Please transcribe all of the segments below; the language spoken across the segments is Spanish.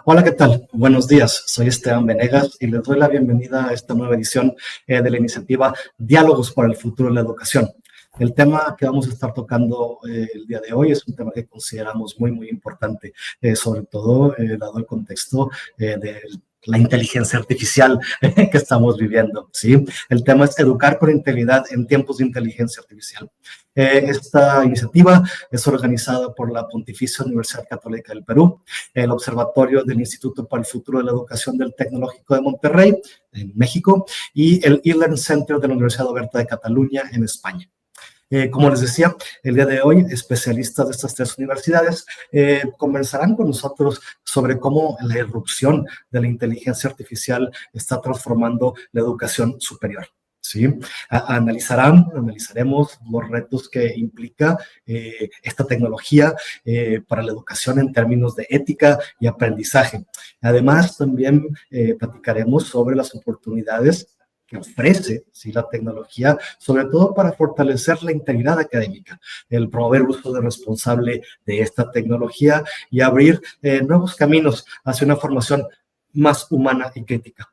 Hola, ¿qué tal? Buenos días, soy Esteban Venegas y les doy la bienvenida a esta nueva edición de la iniciativa Diálogos para el Futuro de la Educación. El tema que vamos a estar tocando el día de hoy es un tema que consideramos muy importante, sobre todo dado el contexto de la inteligencia artificial que estamos viviendo, ¿sí? El tema es educar con integridad en tiempos de inteligencia artificial. Esta iniciativa es organizada por la Pontificia Universidad Católica del Perú, el Observatorio del Instituto para el Futuro de la Educación del Tecnológico de Monterrey, en México, y el eLearn Center de la Universidad Oberta de Cataluña, en España. Como les decía, el día de hoy, especialistas de estas tres universidades conversarán con nosotros sobre cómo la irrupción de la inteligencia artificial está transformando la educación superior. ¿Sí? Analizaremos los retos que implica esta tecnología para la educación en términos de ética y aprendizaje. Además, también platicaremos sobre las oportunidades que ofrece, ¿sí?, la tecnología, sobre todo para fortalecer la integridad académica, el promover uso responsable de esta tecnología y abrir nuevos caminos hacia una formación más humana y crítica.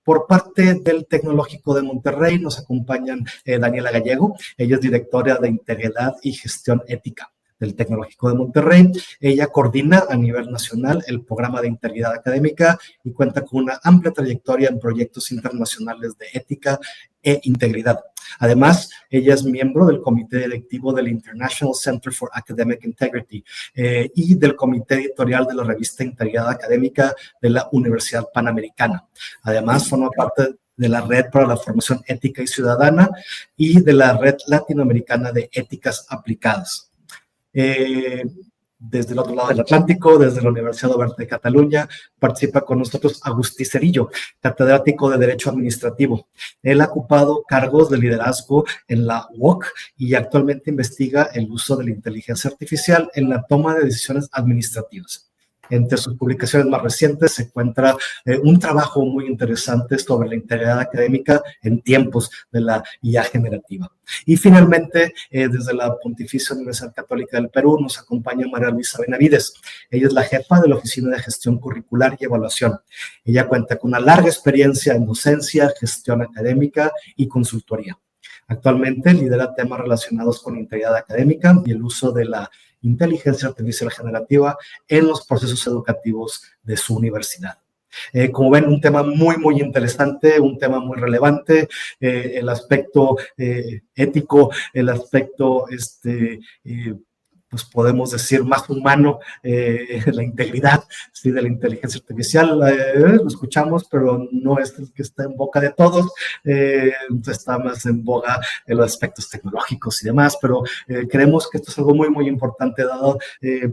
Por parte del Tecnológico de Monterrey nos acompañan Daniela Gallego, ella es directora de Integridad y Gestión Ética del Tecnológico de Monterrey. Ella coordina a nivel nacional el programa de integridad académica y cuenta con una amplia trayectoria en proyectos internacionales de ética e integridad. Además, ella es miembro del comité directivo del International Center for Academic Integrity y del comité editorial de la revista Integridad Académica de la Universidad Panamericana. Además, forma parte de la Red para la Formación Ética y Ciudadana y de la Red Latinoamericana de Éticas Aplicadas. Desde el otro lado del Atlántico, desde la Universidad Oberta de Cataluña, participa con nosotros Agustí Cerillo, catedrático de Derecho Administrativo. Él ha ocupado cargos de liderazgo en la UOC y actualmente investiga el uso de la inteligencia artificial en la toma de decisiones administrativas. Entre sus publicaciones más recientes se encuentra un trabajo muy interesante sobre la integridad académica en tiempos de la IA generativa. Y finalmente, desde la Pontificia Universidad Católica del Perú nos acompaña María Luisa Benavides. Ella es la jefa de la Oficina de Gestión Curricular y Evaluación. Ella cuenta con una larga experiencia en docencia, gestión académica y consultoría. Actualmente lidera temas relacionados con integridad académica y el uso de la inteligencia artificial generativa en los procesos educativos de su universidad. Como ven, un tema muy interesante, un tema muy relevante, el aspecto ético, el aspecto pues podemos decir más humano, la integridad, ¿sí?, de la inteligencia artificial. Lo escuchamos, pero no es el que está en boca de todos, está más en boga en los aspectos tecnológicos y demás, pero creemos que esto es algo muy importante dado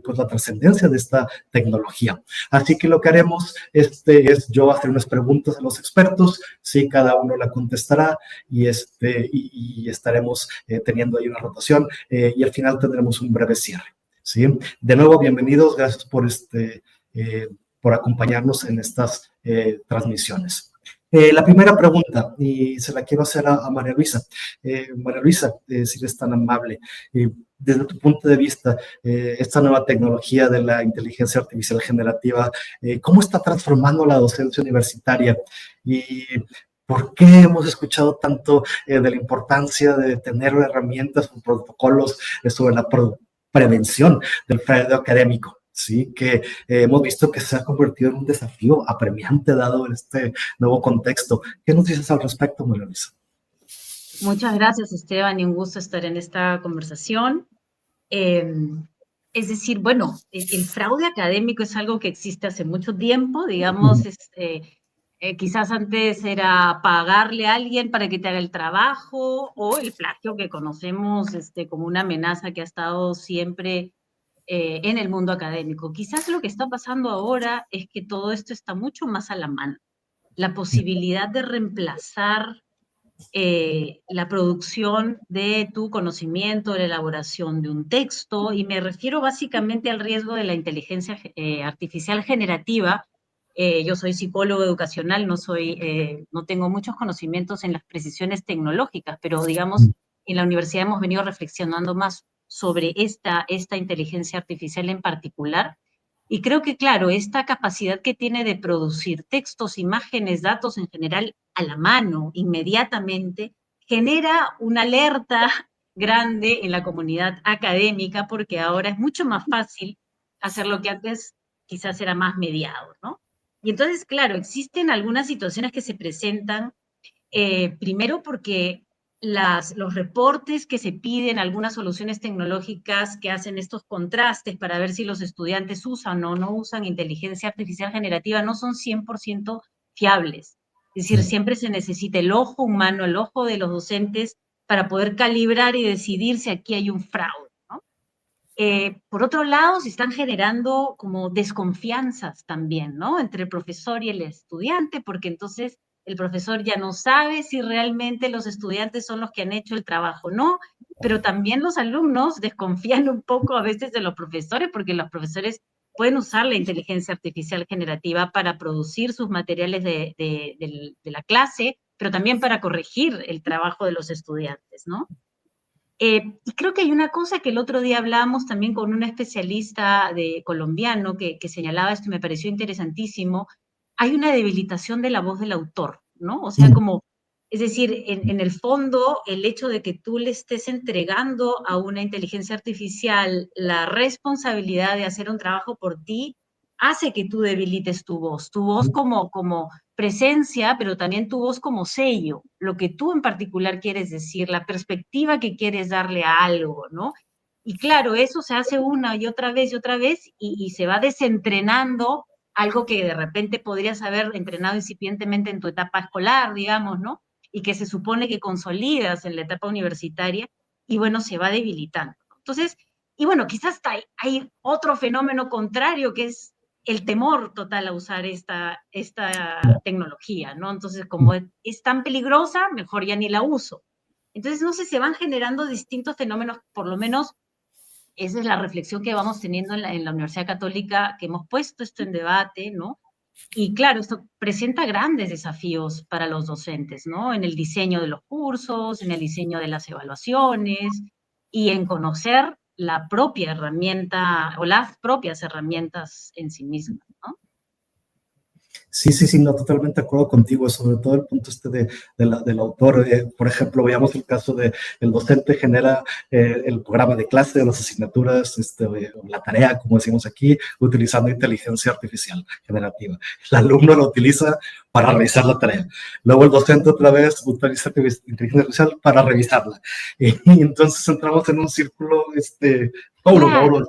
pues la trascendencia de esta tecnología. Así que lo que haremos es yo hacer unas preguntas a los expertos, sí, cada uno la contestará y estaremos teniendo ahí una rotación y al final tendremos un breve cierre. ¿Sí? De nuevo, bienvenidos, gracias por acompañarnos en estas transmisiones. La primera pregunta, y se la quiero hacer a María Luisa. María Luisa, si eres tan amable, desde tu punto de vista, esta nueva tecnología de la inteligencia artificial generativa, ¿cómo está transformando la docencia universitaria? Y ¿por qué hemos escuchado tanto de la importancia de tener herramientas o protocolos sobre la prevención del fraude académico? Sí, que hemos visto que se ha convertido en un desafío apremiante dado este nuevo contexto. ¿Qué nos dices al respecto, María Luisa? Muchas gracias, Esteban, y un gusto estar en esta conversación. Es decir, bueno, el fraude académico es algo que existe hace mucho tiempo, digamos, quizás antes era pagarle a alguien para que te haga el trabajo, o el plagio que conocemos como una amenaza que ha estado siempre en el mundo académico. Quizás lo que está pasando ahora es que todo esto está mucho más a la mano. La posibilidad de reemplazar la producción de tu conocimiento, la elaboración de un texto, y me refiero básicamente al riesgo de la inteligencia artificial generativa. Yo soy psicólogo educacional, no tengo muchos conocimientos en las precisiones tecnológicas, pero digamos, en la universidad hemos venido reflexionando más sobre esta inteligencia artificial en particular, Y creo que, claro, esta capacidad que tiene de producir textos, imágenes, datos en general a la mano, inmediatamente, genera una alerta grande en la comunidad académica, porque ahora es mucho más fácil hacer lo que antes quizás era más mediado, ¿no? Y entonces, claro, existen algunas situaciones que se presentan, primero porque los reportes que se piden, algunas soluciones tecnológicas que hacen estos contrastes para ver si los estudiantes usan o no usan inteligencia artificial generativa, no son 100% fiables. Es decir, Sí. siempre se necesita el ojo humano, el ojo de los docentes para poder calibrar y decidir si aquí hay un fraude, ¿no? Por otro lado, se están generando como desconfianzas también, ¿no? Entre el profesor y el estudiante, porque entonces el profesor ya no sabe si realmente los estudiantes son los que han hecho el trabajo o no, pero también los alumnos desconfían un poco a veces de los profesores, porque los profesores pueden usar la inteligencia artificial generativa para producir sus materiales de la clase, pero también para corregir el trabajo de los estudiantes, ¿no? Y creo que hay una cosa que el otro día hablábamos también con un especialista colombiano que señalaba esto y me pareció interesantísimo. Hay una debilitación de la voz del autor, ¿no? O sea, Mm. como, es decir, en el fondo, el hecho de que tú le estés entregando a una inteligencia artificial la responsabilidad de hacer un trabajo por ti, hace que tú debilites tu voz como presencia, pero también tu voz como sello, lo que tú en particular quieres decir, la perspectiva que quieres darle a algo, ¿no? Y claro, eso se hace una y otra vez y se va desentrenando algo que de repente podrías haber entrenado incipientemente en tu etapa escolar, digamos, ¿no? Y que se supone que consolidas en la etapa universitaria y bueno, se va debilitando. Entonces, y bueno, quizás hay otro fenómeno contrario que es el temor total a usar esta tecnología, ¿no? Entonces, como es tan peligrosa, mejor ya ni la uso. Entonces, no sé, se van generando distintos fenómenos, por lo menos esa es la reflexión que vamos teniendo en la Universidad Católica, que hemos puesto esto en debate, ¿no? Y claro, esto presenta grandes desafíos para los docentes, ¿no? En el diseño de los cursos, en el diseño de las evaluaciones y en conocer la propia herramienta o las propias herramientas en sí mismas, ¿no? Sí, sí, sí, no, totalmente de acuerdo contigo, sobre todo el punto del autor. Por ejemplo, veamos el caso de el docente genera el programa de clase, de las asignaturas, la tarea, como decimos aquí, utilizando inteligencia artificial generativa. El alumno lo utiliza para revisar la tarea. Luego el docente otra vez utiliza inteligencia artificial para revisarla. Y entonces entramos en un círculo, Claro,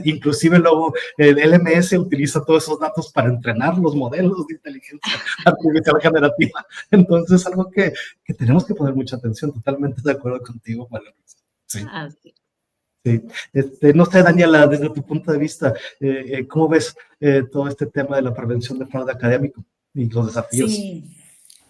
inclusive luego el LMS utiliza todos esos datos para entrenar los modelos de inteligencia artificial generativa. Entonces es algo que tenemos que poner mucha atención. Totalmente de acuerdo contigo, Valeria. Sí, así. sí. No sé, Daniela, desde tu punto de vista, ¿cómo ves todo este tema de la prevención de fraude académico y los desafíos? Sí,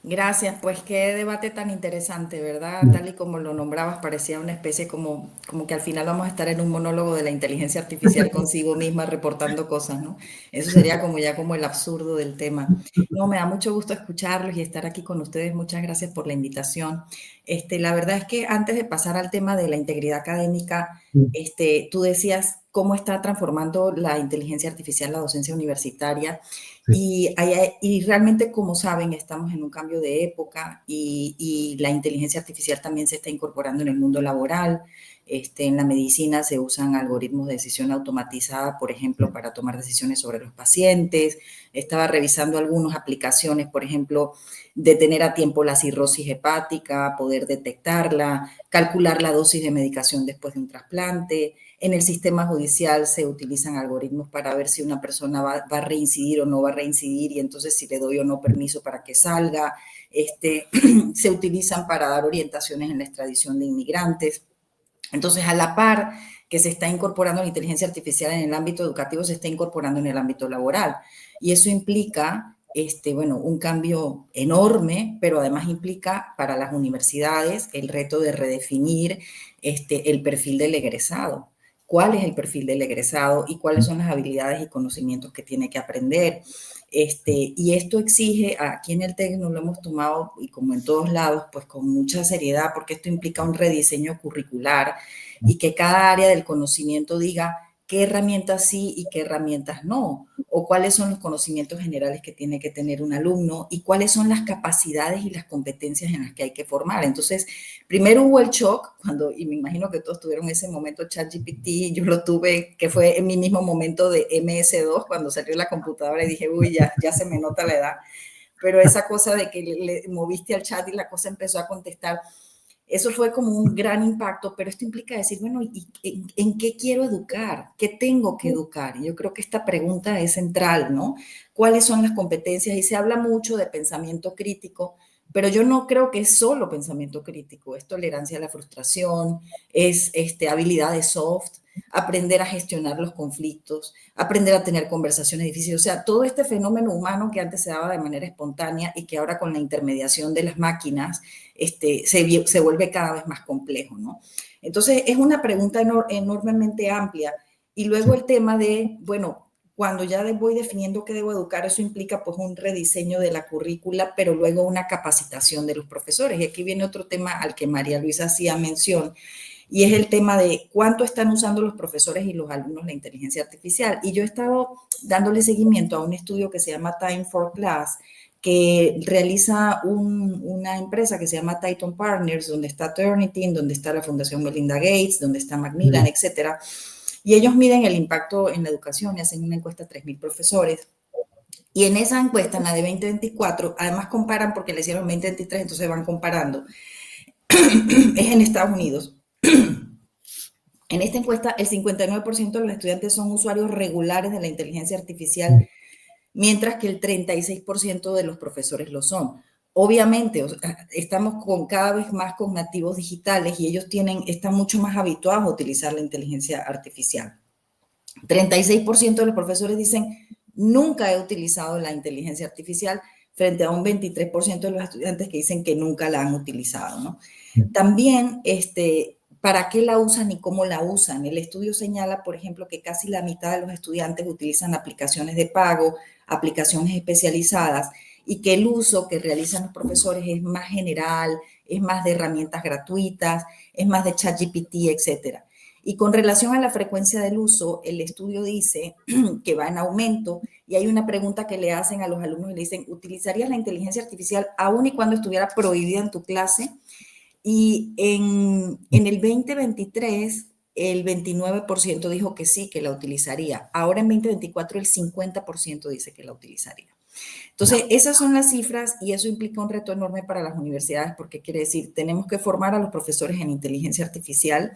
gracias. Pues qué debate tan interesante, ¿verdad? Tal y como lo nombrabas, parecía una especie como que al final vamos a estar en un monólogo de la inteligencia artificial consigo misma reportando cosas, ¿no? Eso sería como ya como el absurdo del tema. No, me da mucho gusto escucharlos y estar aquí con ustedes. Muchas gracias por la invitación. La verdad es que antes de pasar al tema de la integridad académica, tú decías cómo está transformando la inteligencia artificial la docencia universitaria. Sí, Y realmente, como saben, estamos en un cambio de época y la inteligencia artificial también se está incorporando en el mundo laboral. En la medicina se usan algoritmos de decisión automatizada, por ejemplo, para tomar decisiones sobre los pacientes. Estaba revisando algunas aplicaciones, por ejemplo, detener a tiempo la cirrosis hepática, poder detectarla, calcular la dosis de medicación después de un trasplante. En el sistema judicial se utilizan algoritmos para ver si una persona va a reincidir o no va a reincidir y entonces si le doy o no permiso para que salga. Se utilizan para dar orientaciones en la extradición de inmigrantes. Entonces, a la par que se está incorporando la inteligencia artificial en el ámbito educativo, se está incorporando en el ámbito laboral. Y eso implica, bueno, un cambio enorme, pero además implica para las universidades el reto de redefinir el perfil del egresado. ¿Cuál es el perfil del egresado y cuáles son las habilidades y conocimientos que tiene que aprender? Y esto exige, aquí en el TEC lo hemos tomado, y como en todos lados, pues con mucha seriedad, porque esto implica un rediseño curricular y que cada área del conocimiento diga qué herramientas sí y qué herramientas no, o cuáles son los conocimientos generales que tiene que tener un alumno y cuáles son las capacidades y las competencias en las que hay que formar. Entonces, primero hubo el shock, y me imagino que todos tuvieron ese momento ChatGPT, yo lo tuve, que fue en mi mismo momento de MS2, cuando salió la computadora y dije, uy, ya se me nota la edad, pero esa cosa de que le moviste al chat y la cosa empezó a contestar, eso fue como un gran impacto, pero esto implica decir, bueno, ¿y en qué quiero educar? ¿Qué tengo que educar? Y yo creo que esta pregunta es central, ¿no? ¿Cuáles son las competencias? Y se habla mucho de pensamiento crítico, pero yo no creo que es solo pensamiento crítico, es tolerancia a la frustración, es habilidades soft, aprender a gestionar los conflictos, aprender a tener conversaciones difíciles, o sea, todo este fenómeno humano que antes se daba de manera espontánea y que ahora con la intermediación de las máquinas se vuelve cada vez más complejo, ¿no? Entonces, es una pregunta enormemente amplia. Y luego el tema de, bueno, cuando ya voy definiendo qué debo educar, eso implica pues un rediseño de la currícula, pero luego una capacitación de los profesores. Y aquí viene otro tema al que María Luisa hacía mención, y es el tema de cuánto están usando los profesores y los alumnos la inteligencia artificial. Y yo he estado dándole seguimiento a un estudio que se llama Time for Class, que realiza una empresa que se llama Titan Partners, donde está Turnitin, donde está la Fundación Melinda Gates, donde está Macmillan, etcétera. Y ellos miden el impacto en la educación y hacen una encuesta a 3.000 profesores. Y en esa encuesta, en la de 2024, además comparan porque le hicieron 2023, entonces van comparando. Es en Estados Unidos. En esta encuesta, el 59% de los estudiantes son usuarios regulares de la inteligencia artificial, mientras que el 36% de los profesores lo son. Obviamente, estamos cada vez más con nativos digitales y ellos están mucho más habituados a utilizar la inteligencia artificial. 36% de los profesores dicen, nunca he utilizado la inteligencia artificial, frente a un 23% de los estudiantes que dicen que nunca la han utilizado, ¿no? También, ¿para qué la usan y cómo la usan? El estudio señala, por ejemplo, que casi la mitad de los estudiantes utilizan aplicaciones de pago, aplicaciones especializadas, y que el uso que realizan los profesores es más general, es más de herramientas gratuitas, es más de ChatGPT, etcétera. Y con relación a la frecuencia del uso, el estudio dice que va en aumento, y hay una pregunta que le hacen a los alumnos y le dicen, ¿utilizarías la inteligencia artificial aún y cuando estuviera prohibida en tu clase? Y en el 2023, el 29% dijo que sí, que la utilizaría. Ahora en 2024, el 50% dice que la utilizaría. Entonces, esas son las cifras y eso implica un reto enorme para las universidades porque quiere decir, tenemos que formar a los profesores en inteligencia artificial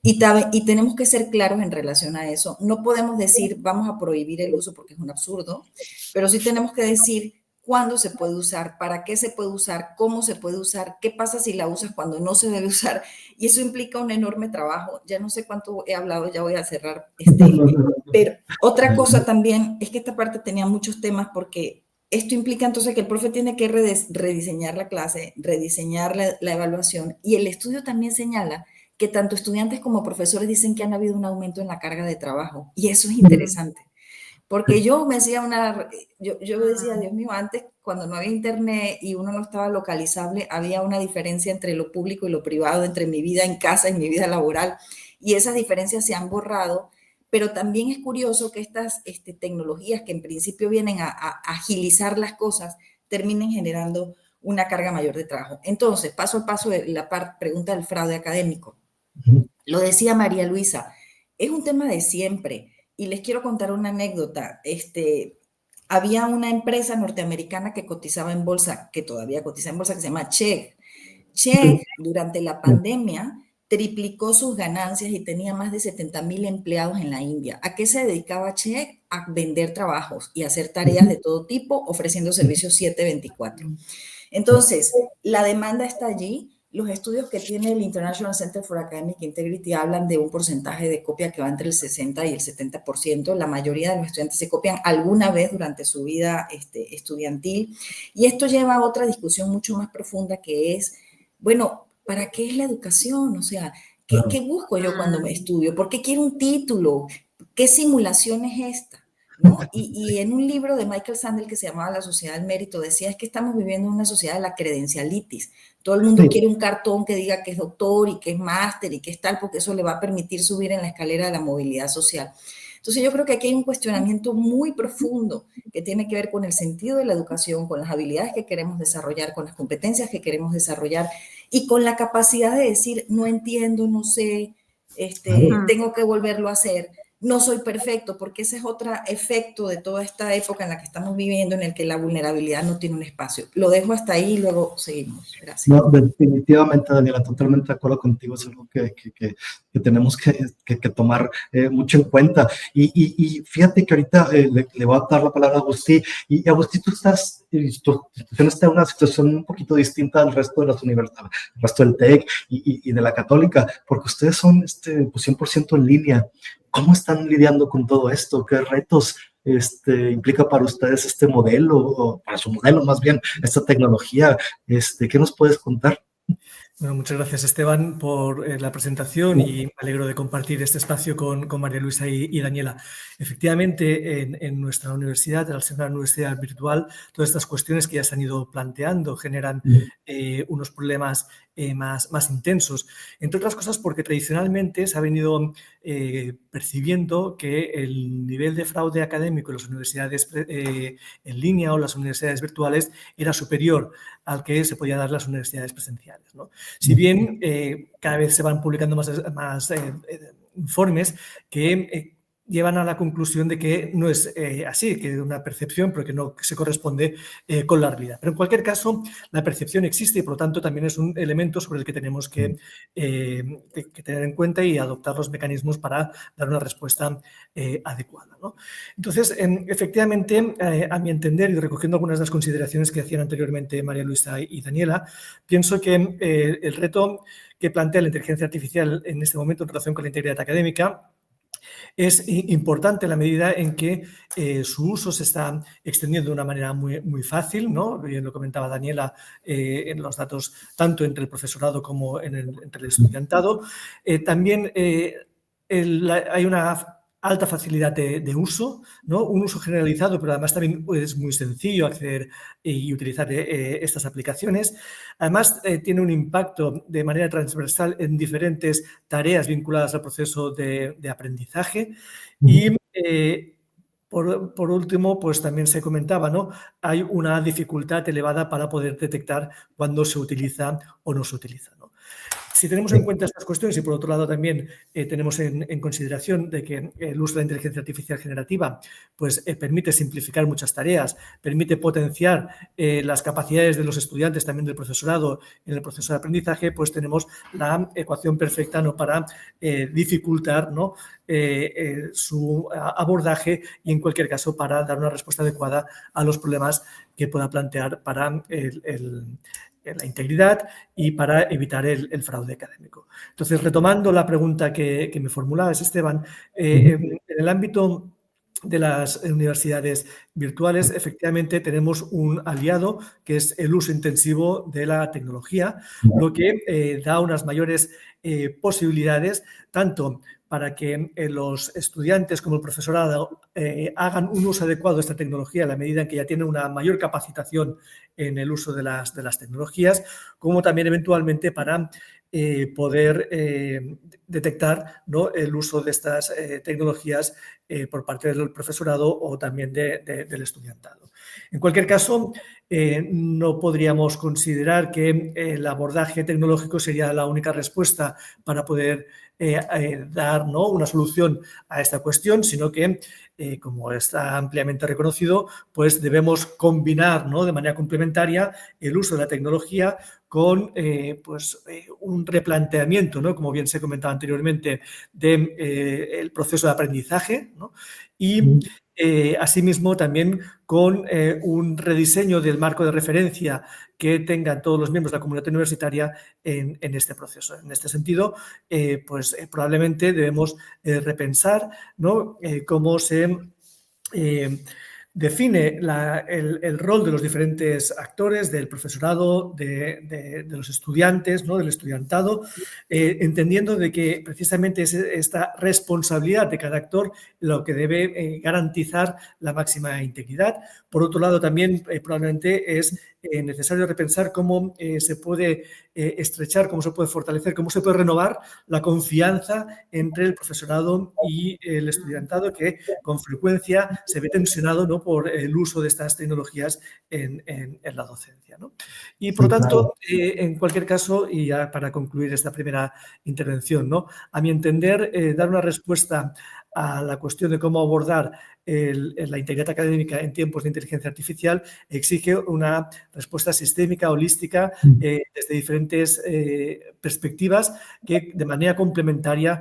y tenemos que ser claros en relación a eso. No podemos decir, vamos a prohibir el uso porque es un absurdo, pero sí tenemos que decir cuándo se puede usar, para qué se puede usar, cómo se puede usar, qué pasa si la usas cuando no se debe usar. Y eso implica un enorme trabajo. Ya no sé cuánto he hablado, ya voy a cerrar. Pero otra cosa también es que esta parte tenía muchos temas porque esto implica entonces que el profe tiene que rediseñar la clase, rediseñar la evaluación, y el estudio también señala que tanto estudiantes como profesores dicen que han habido un aumento en la carga de trabajo, y eso es interesante, porque yo decía, Dios mío, antes cuando no había internet y uno no estaba localizable, había una diferencia entre lo público y lo privado, entre mi vida en casa y mi vida laboral, y esas diferencias se han borrado. Pero también es curioso que estas tecnologías que en principio vienen a agilizar las cosas terminen generando una carga mayor de trabajo. Entonces, paso a paso, la pregunta del fraude académico. Lo decía María Luisa, es un tema de siempre. Y les quiero contar una anécdota. Había una empresa norteamericana que cotizaba en bolsa, que todavía cotiza en bolsa, que se llama Chegg. Chegg, durante la pandemia, triplicó sus ganancias y tenía más de 70,000 empleados en la India. ¿A qué se dedicaba Chegg? A vender trabajos y hacer tareas de todo tipo, ofreciendo servicios 7/24. Entonces, la demanda está allí. Los estudios que tiene el International Center for Academic Integrity hablan de un porcentaje de copia que va entre el 60 y el 70%. La mayoría de los estudiantes se copian alguna vez durante su vida estudiantil. Y esto lleva a otra discusión mucho más profunda que es, bueno, ¿para qué es la educación? O sea, ¿qué busco yo cuando me estudio? ¿Por qué quiero un título? ¿Qué simulación es esta? ¿no? Y en un libro de Michael Sandel que se llamaba La Sociedad del Mérito, decía es que estamos viviendo en una sociedad de la credencialitis. Todo el mundo quiere un cartón que diga que es doctor y que es máster y que es tal, porque eso le va a permitir subir en la escalera de la movilidad social. Entonces yo creo que aquí hay un cuestionamiento muy profundo que tiene que ver con el sentido de la educación, con las habilidades que queremos desarrollar, con las competencias que queremos desarrollar y con la capacidad de decir, no entiendo, no sé, tengo que volverlo a hacer. No soy perfecto, porque ese es otro efecto de toda esta época en la que estamos viviendo, en el que la vulnerabilidad no tiene un espacio. Lo dejo hasta ahí y luego seguimos. Gracias. No, definitivamente, Daniela, totalmente de acuerdo contigo. Es algo que tenemos que tomar mucho en cuenta. Y fíjate que ahorita le voy a dar la palabra a Agustí. Y Agustí, tu institución está en una situación un poquito distinta al resto de las universidades, el resto del TEC y de la Católica, porque ustedes son pues 100% en línea. ¿Cómo están lidiando con todo esto? ¿Qué retos implica para ustedes este modelo, o para su modelo más bien, esta tecnología? ¿Qué nos puedes contar? Bueno, muchas gracias, Esteban, por la presentación y me alegro de compartir este espacio con María Luisa y Daniela. Efectivamente, en nuestra universidad, al ser una universidad virtual, todas estas cuestiones que ya se han ido planteando generan unos problemas más intensos. Entre otras cosas porque tradicionalmente se ha venido percibiendo que el nivel de fraude académico en las universidades en línea o las universidades virtuales era superior al que se podía dar en las universidades presenciales, ¿no? Si bien cada vez se van publicando más informes que llevan a la conclusión de que no es así, que es una percepción, pero que no se corresponde con la realidad. Pero en cualquier caso, la percepción existe y por lo tanto también es un elemento sobre el que tenemos que tener en cuenta y adoptar los mecanismos para dar una respuesta adecuada, ¿no? Entonces, efectivamente, a mi entender y recogiendo algunas de las consideraciones que hacían anteriormente María Luisa y Daniela, pienso que el reto que plantea la inteligencia artificial en este momento en relación con la integridad académica es importante en la medida en que su uso se está extendiendo de una manera muy fácil, ¿no? Bien lo comentaba Daniela en los datos tanto entre el profesorado como entre el estudiantado. También hay una alta facilidad de uso, ¿no? Un uso generalizado, pero además también es muy sencillo acceder y utilizar estas aplicaciones. Además, tiene un impacto de manera transversal en diferentes tareas vinculadas al proceso de aprendizaje. Y por último, pues también se comentaba, ¿no? Hay una dificultad elevada para poder detectar cuándo se utiliza o no se utiliza, ¿no? Si tenemos en cuenta estas cuestiones y por otro lado también tenemos en consideración de que el uso de la inteligencia artificial generativa pues, permite simplificar muchas tareas, permite potenciar las capacidades de los estudiantes, también del profesorado en el proceso de aprendizaje, pues tenemos la ecuación perfecta, ¿no? Para dificultar, ¿no? Su abordaje y en cualquier caso para dar una respuesta adecuada a los problemas que pueda plantear para la integridad y para evitar el fraude académico. Entonces, retomando la pregunta que me formulabas, Esteban, en el ámbito de las universidades virtuales, efectivamente tenemos un aliado que es el uso intensivo de la tecnología, lo que da unas mayores posibilidades tanto para que los estudiantes como el profesorado hagan un uso adecuado de esta tecnología a la medida en que ya tienen una mayor capacitación en el uso de las tecnologías, como también eventualmente para poder detectar, ¿no? El uso de estas tecnologías por parte del profesorado o también del estudiantado. En cualquier caso, no podríamos considerar que el abordaje tecnológico sería la única respuesta para poder dar, ¿no? Una solución a esta cuestión, sino que, como está ampliamente reconocido, pues debemos combinar, ¿no? De manera complementaria el uso de la tecnología con un replanteamiento, ¿no? Como bien se comentaba anteriormente, del proceso de aprendizaje, ¿no? Y asimismo también con un rediseño del marco de referencia que tengan todos los miembros de la comunidad universitaria en este proceso. En este sentido, probablemente debemos repensar, ¿no? Cómo se define el rol de los diferentes actores, del profesorado, de los estudiantes, ¿no? Del estudiantado, entendiendo de que precisamente es esta responsabilidad de cada actor lo que debe garantizar la máxima integridad. Por otro lado, también probablemente es necesario repensar cómo se puede estrechar, cómo se puede fortalecer, cómo se puede renovar la confianza entre el profesorado y el estudiantado, que con frecuencia se ve tensionado, ¿no?, por el uso de estas tecnologías en la docencia, ¿no? Y por lo tanto, en cualquier caso, y ya para concluir esta primera intervención, ¿no?, a mi entender, dar una respuesta a la cuestión de cómo abordar la integridad académica en tiempos de inteligencia artificial exige una respuesta sistémica, holística, desde diferentes perspectivas que de manera complementaria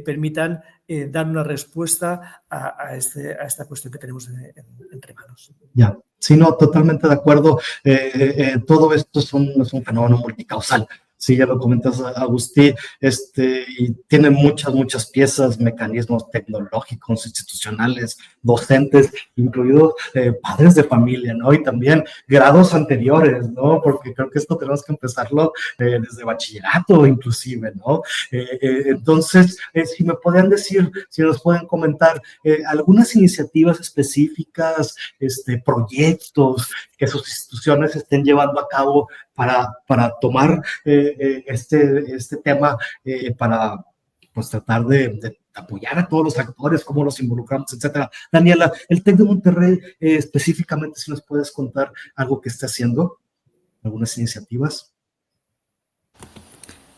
permitan dar una respuesta a esta cuestión que tenemos entre manos. Ya, sí, no, totalmente de acuerdo. Todo esto es un fenómeno multicausal. Sí, ya lo comentas, Agustín, y tiene muchas piezas, mecanismos tecnológicos, institucionales, docentes, incluidos padres de familia, ¿no? Y también grados anteriores, ¿no? Porque creo que esto tenemos que empezarlo desde bachillerato, inclusive, ¿no? Entonces, si me podían decir, si nos pueden comentar algunas iniciativas específicas, proyectos que sus instituciones estén llevando a cabo para tomar este tema, para pues tratar de apoyar a todos los actores, cómo los involucramos, etcétera. Daniela, el TEC de Monterrey, específicamente, si nos puedes contar algo que esté haciendo, algunas iniciativas.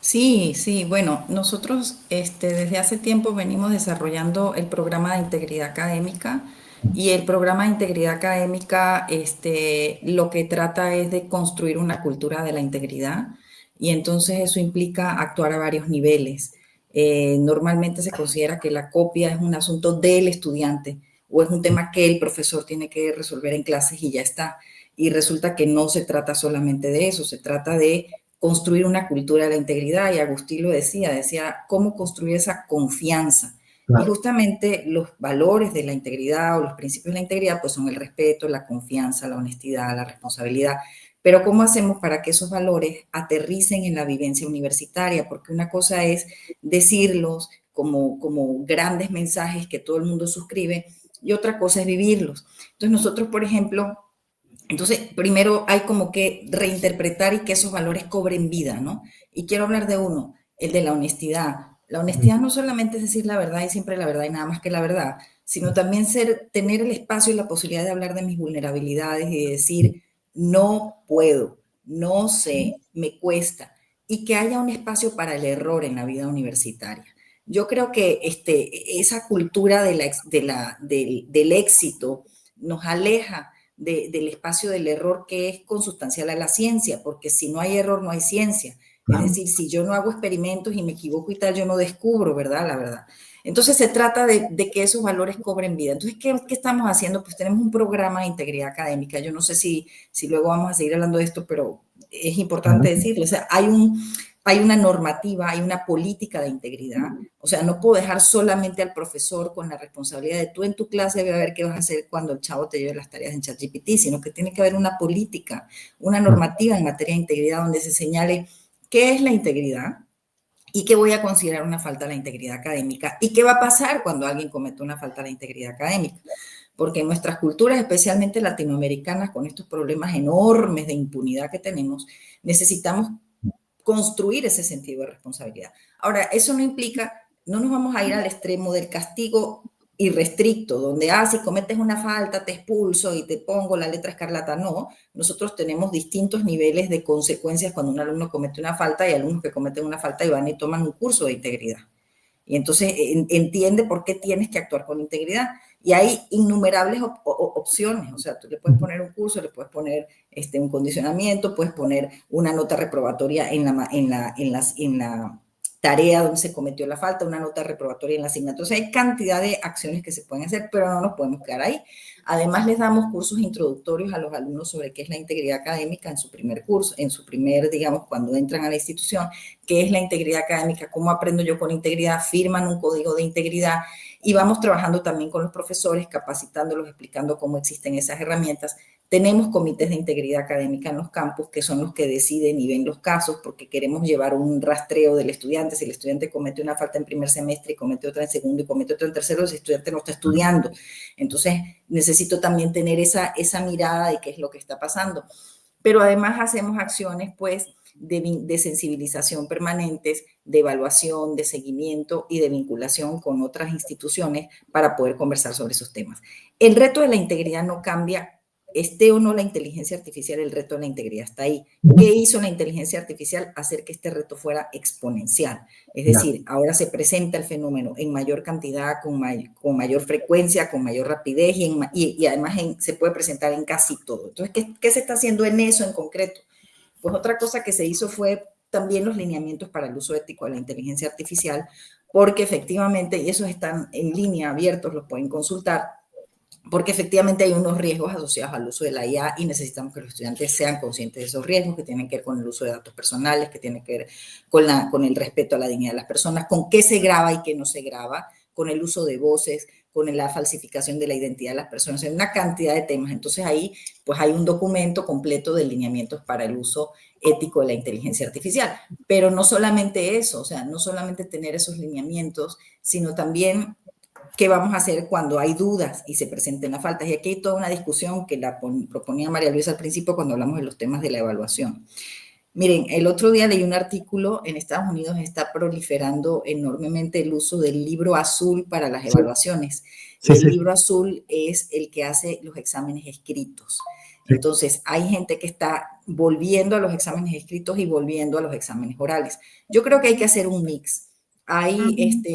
Sí, bueno, nosotros desde hace tiempo venimos desarrollando el programa de integridad académica, y el programa de integridad académica lo que trata es de construir una cultura de la integridad, y entonces eso implica actuar a varios niveles. Normalmente se considera que la copia es un asunto del estudiante o es un tema que el profesor tiene que resolver en clases y ya está. Y resulta que no se trata solamente de eso, se trata de construir una cultura de la integridad, y Agustín lo decía cómo construir esa confianza. Claro. Y justamente los valores de la integridad o los principios de la integridad pues son el respeto, la confianza, la honestidad, la responsabilidad. Pero ¿cómo hacemos para que esos valores aterricen en la vivencia universitaria? Porque una cosa es decirlos como grandes mensajes que todo el mundo suscribe, y otra cosa es vivirlos. Entonces nosotros, por ejemplo, primero hay como que reinterpretar y que esos valores cobren vida, ¿no? Y quiero hablar de uno, el de la honestidad. La honestidad no solamente es decir la verdad y siempre la verdad y nada más que la verdad, sino también tener el espacio y la posibilidad de hablar de mis vulnerabilidades y de decir, no puedo, no sé, me cuesta, y que haya un espacio para el error en la vida universitaria. Yo creo que esa cultura del éxito nos aleja del espacio del error, que es consustancial a la ciencia, porque si no hay error, no hay ciencia. Claro. Es decir, si yo no hago experimentos y me equivoco y tal, yo no descubro, ¿verdad? La verdad. Entonces se trata de que esos valores cobren vida. Entonces, ¿qué estamos haciendo? Pues tenemos un programa de integridad académica. Yo no sé si luego vamos a seguir hablando de esto, pero es importante decirlo. O sea, hay una normativa, hay una política de integridad. O sea, no puedo dejar solamente al profesor con la responsabilidad de tú en tu clase debe ver qué vas a hacer cuando el chavo te lleve las tareas en ChatGPT, sino que tiene que haber una política, una normativa en materia de integridad donde se señale qué es la integridad y qué voy a considerar una falta de la integridad académica y qué va a pasar cuando alguien comete una falta de la integridad académica. Porque en nuestras culturas, especialmente latinoamericanas, con estos problemas enormes de impunidad que tenemos, necesitamos construir ese sentido de responsabilidad. Ahora, eso no implica, no nos vamos a ir al extremo del castigo irrestricto, donde, si cometes una falta, te expulso y te pongo la letra escarlata. No, nosotros tenemos distintos niveles de consecuencias cuando un alumno comete una falta. Hay alumnos que cometen una falta y van y toman un curso de integridad. Y entonces entiende por qué tienes que actuar con integridad. Y hay innumerables opciones. O sea, tú le puedes poner un curso, le puedes poner un condicionamiento, puedes poner una nota reprobatoria en la tarea donde se cometió la falta, una nota reprobatoria en la asignatura. O sea, hay cantidad de acciones que se pueden hacer, pero no nos podemos quedar ahí. Además, les damos cursos introductorios a los alumnos sobre qué es la integridad académica en su primer curso, digamos, cuando entran a la institución, qué es la integridad académica, cómo aprendo yo con integridad, firman un código de integridad y vamos trabajando también con los profesores, capacitándolos, explicando cómo existen esas herramientas. Tenemos comités de integridad académica en los campus que son los que deciden y ven los casos porque queremos llevar un rastreo del estudiante. Si el estudiante comete una falta en primer semestre y comete otra en segundo y comete otra en tercero, el estudiante no está estudiando. Entonces, necesito también tener esa mirada de qué es lo que está pasando. Pero además hacemos acciones, pues, de sensibilización permanentes, de evaluación, de seguimiento y de vinculación con otras instituciones para poder conversar sobre esos temas. El reto de la integridad no cambia, esté o no la inteligencia artificial, el reto de la integridad está ahí. ¿Qué hizo la inteligencia artificial? Hacer que este reto fuera exponencial. Es decir, ahora se presenta el fenómeno en mayor cantidad, con mayor frecuencia, con mayor rapidez y además se puede presentar en casi todo. Entonces, ¿qué se está haciendo en eso en concreto? Pues otra cosa que se hizo fue también los lineamientos para el uso ético de la inteligencia artificial, porque efectivamente, y esos están en línea, abiertos, los pueden consultar, porque efectivamente hay unos riesgos asociados al uso de la IA y necesitamos que los estudiantes sean conscientes de esos riesgos que tienen que ver con el uso de datos personales, que tienen que ver con el respeto a la dignidad de las personas, con qué se graba y qué no se graba, con el uso de voces, con la falsificación de la identidad de las personas, en una cantidad de temas. Entonces ahí pues hay un documento completo de lineamientos para el uso ético de la inteligencia artificial. Pero no solamente eso, o sea, no solamente tener esos lineamientos, sino también qué vamos a hacer cuando hay dudas y se presenten las faltas. Y aquí hay toda una discusión que la proponía María Luisa al principio cuando hablamos de los temas de la evaluación. Miren, el otro día leí un artículo, en Estados Unidos está proliferando enormemente el uso del libro azul para las evaluaciones. El libro azul es el que hace los exámenes escritos. Entonces, hay gente que está volviendo a los exámenes escritos y volviendo a los exámenes orales. Yo creo que hay que hacer un mix.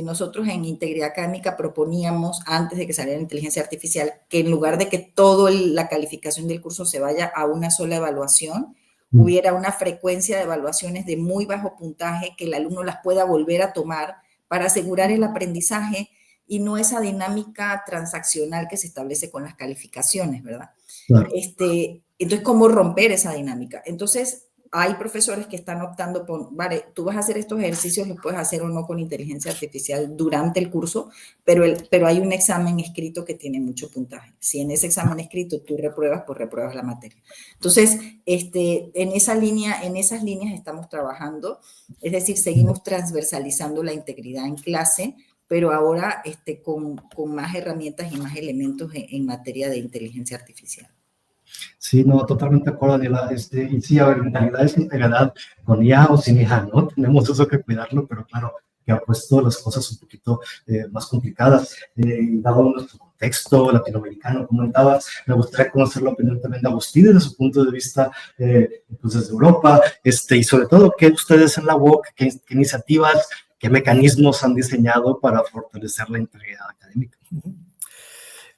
Nosotros en Integridad Académica proponíamos, antes de que saliera la inteligencia artificial, que en lugar de que toda la calificación del curso se vaya a una sola evaluación, hubiera una frecuencia de evaluaciones de muy bajo puntaje que el alumno las pueda volver a tomar para asegurar el aprendizaje y no esa dinámica transaccional que se establece con las calificaciones, ¿verdad? Claro. Entonces, ¿cómo romper esa dinámica? Entonces, hay profesores que están optando por, vale, tú vas a hacer estos ejercicios, los puedes hacer o no con inteligencia artificial durante el curso, pero hay un examen escrito que tiene mucho puntaje. Si en ese examen escrito tú repruebas, pues repruebas la materia. Entonces, en esas líneas estamos trabajando, es decir, seguimos transversalizando la integridad en clase, pero ahora con más herramientas y más elementos en materia de inteligencia artificial. Sí, no, totalmente de acuerdo, Daniela. Y sí, a ver, en realidad es integridad con IA o sin IA, ¿no? Tenemos eso que cuidarlo, pero claro, que ha puesto las cosas un poquito más complicadas. Dado nuestro contexto latinoamericano, comentabas, me gustaría conocer la opinión también de Agustín desde su punto de vista, pues desde Europa, y sobre todo, ¿qué ustedes en la UOC, qué iniciativas, qué mecanismos han diseñado para fortalecer la integridad académica?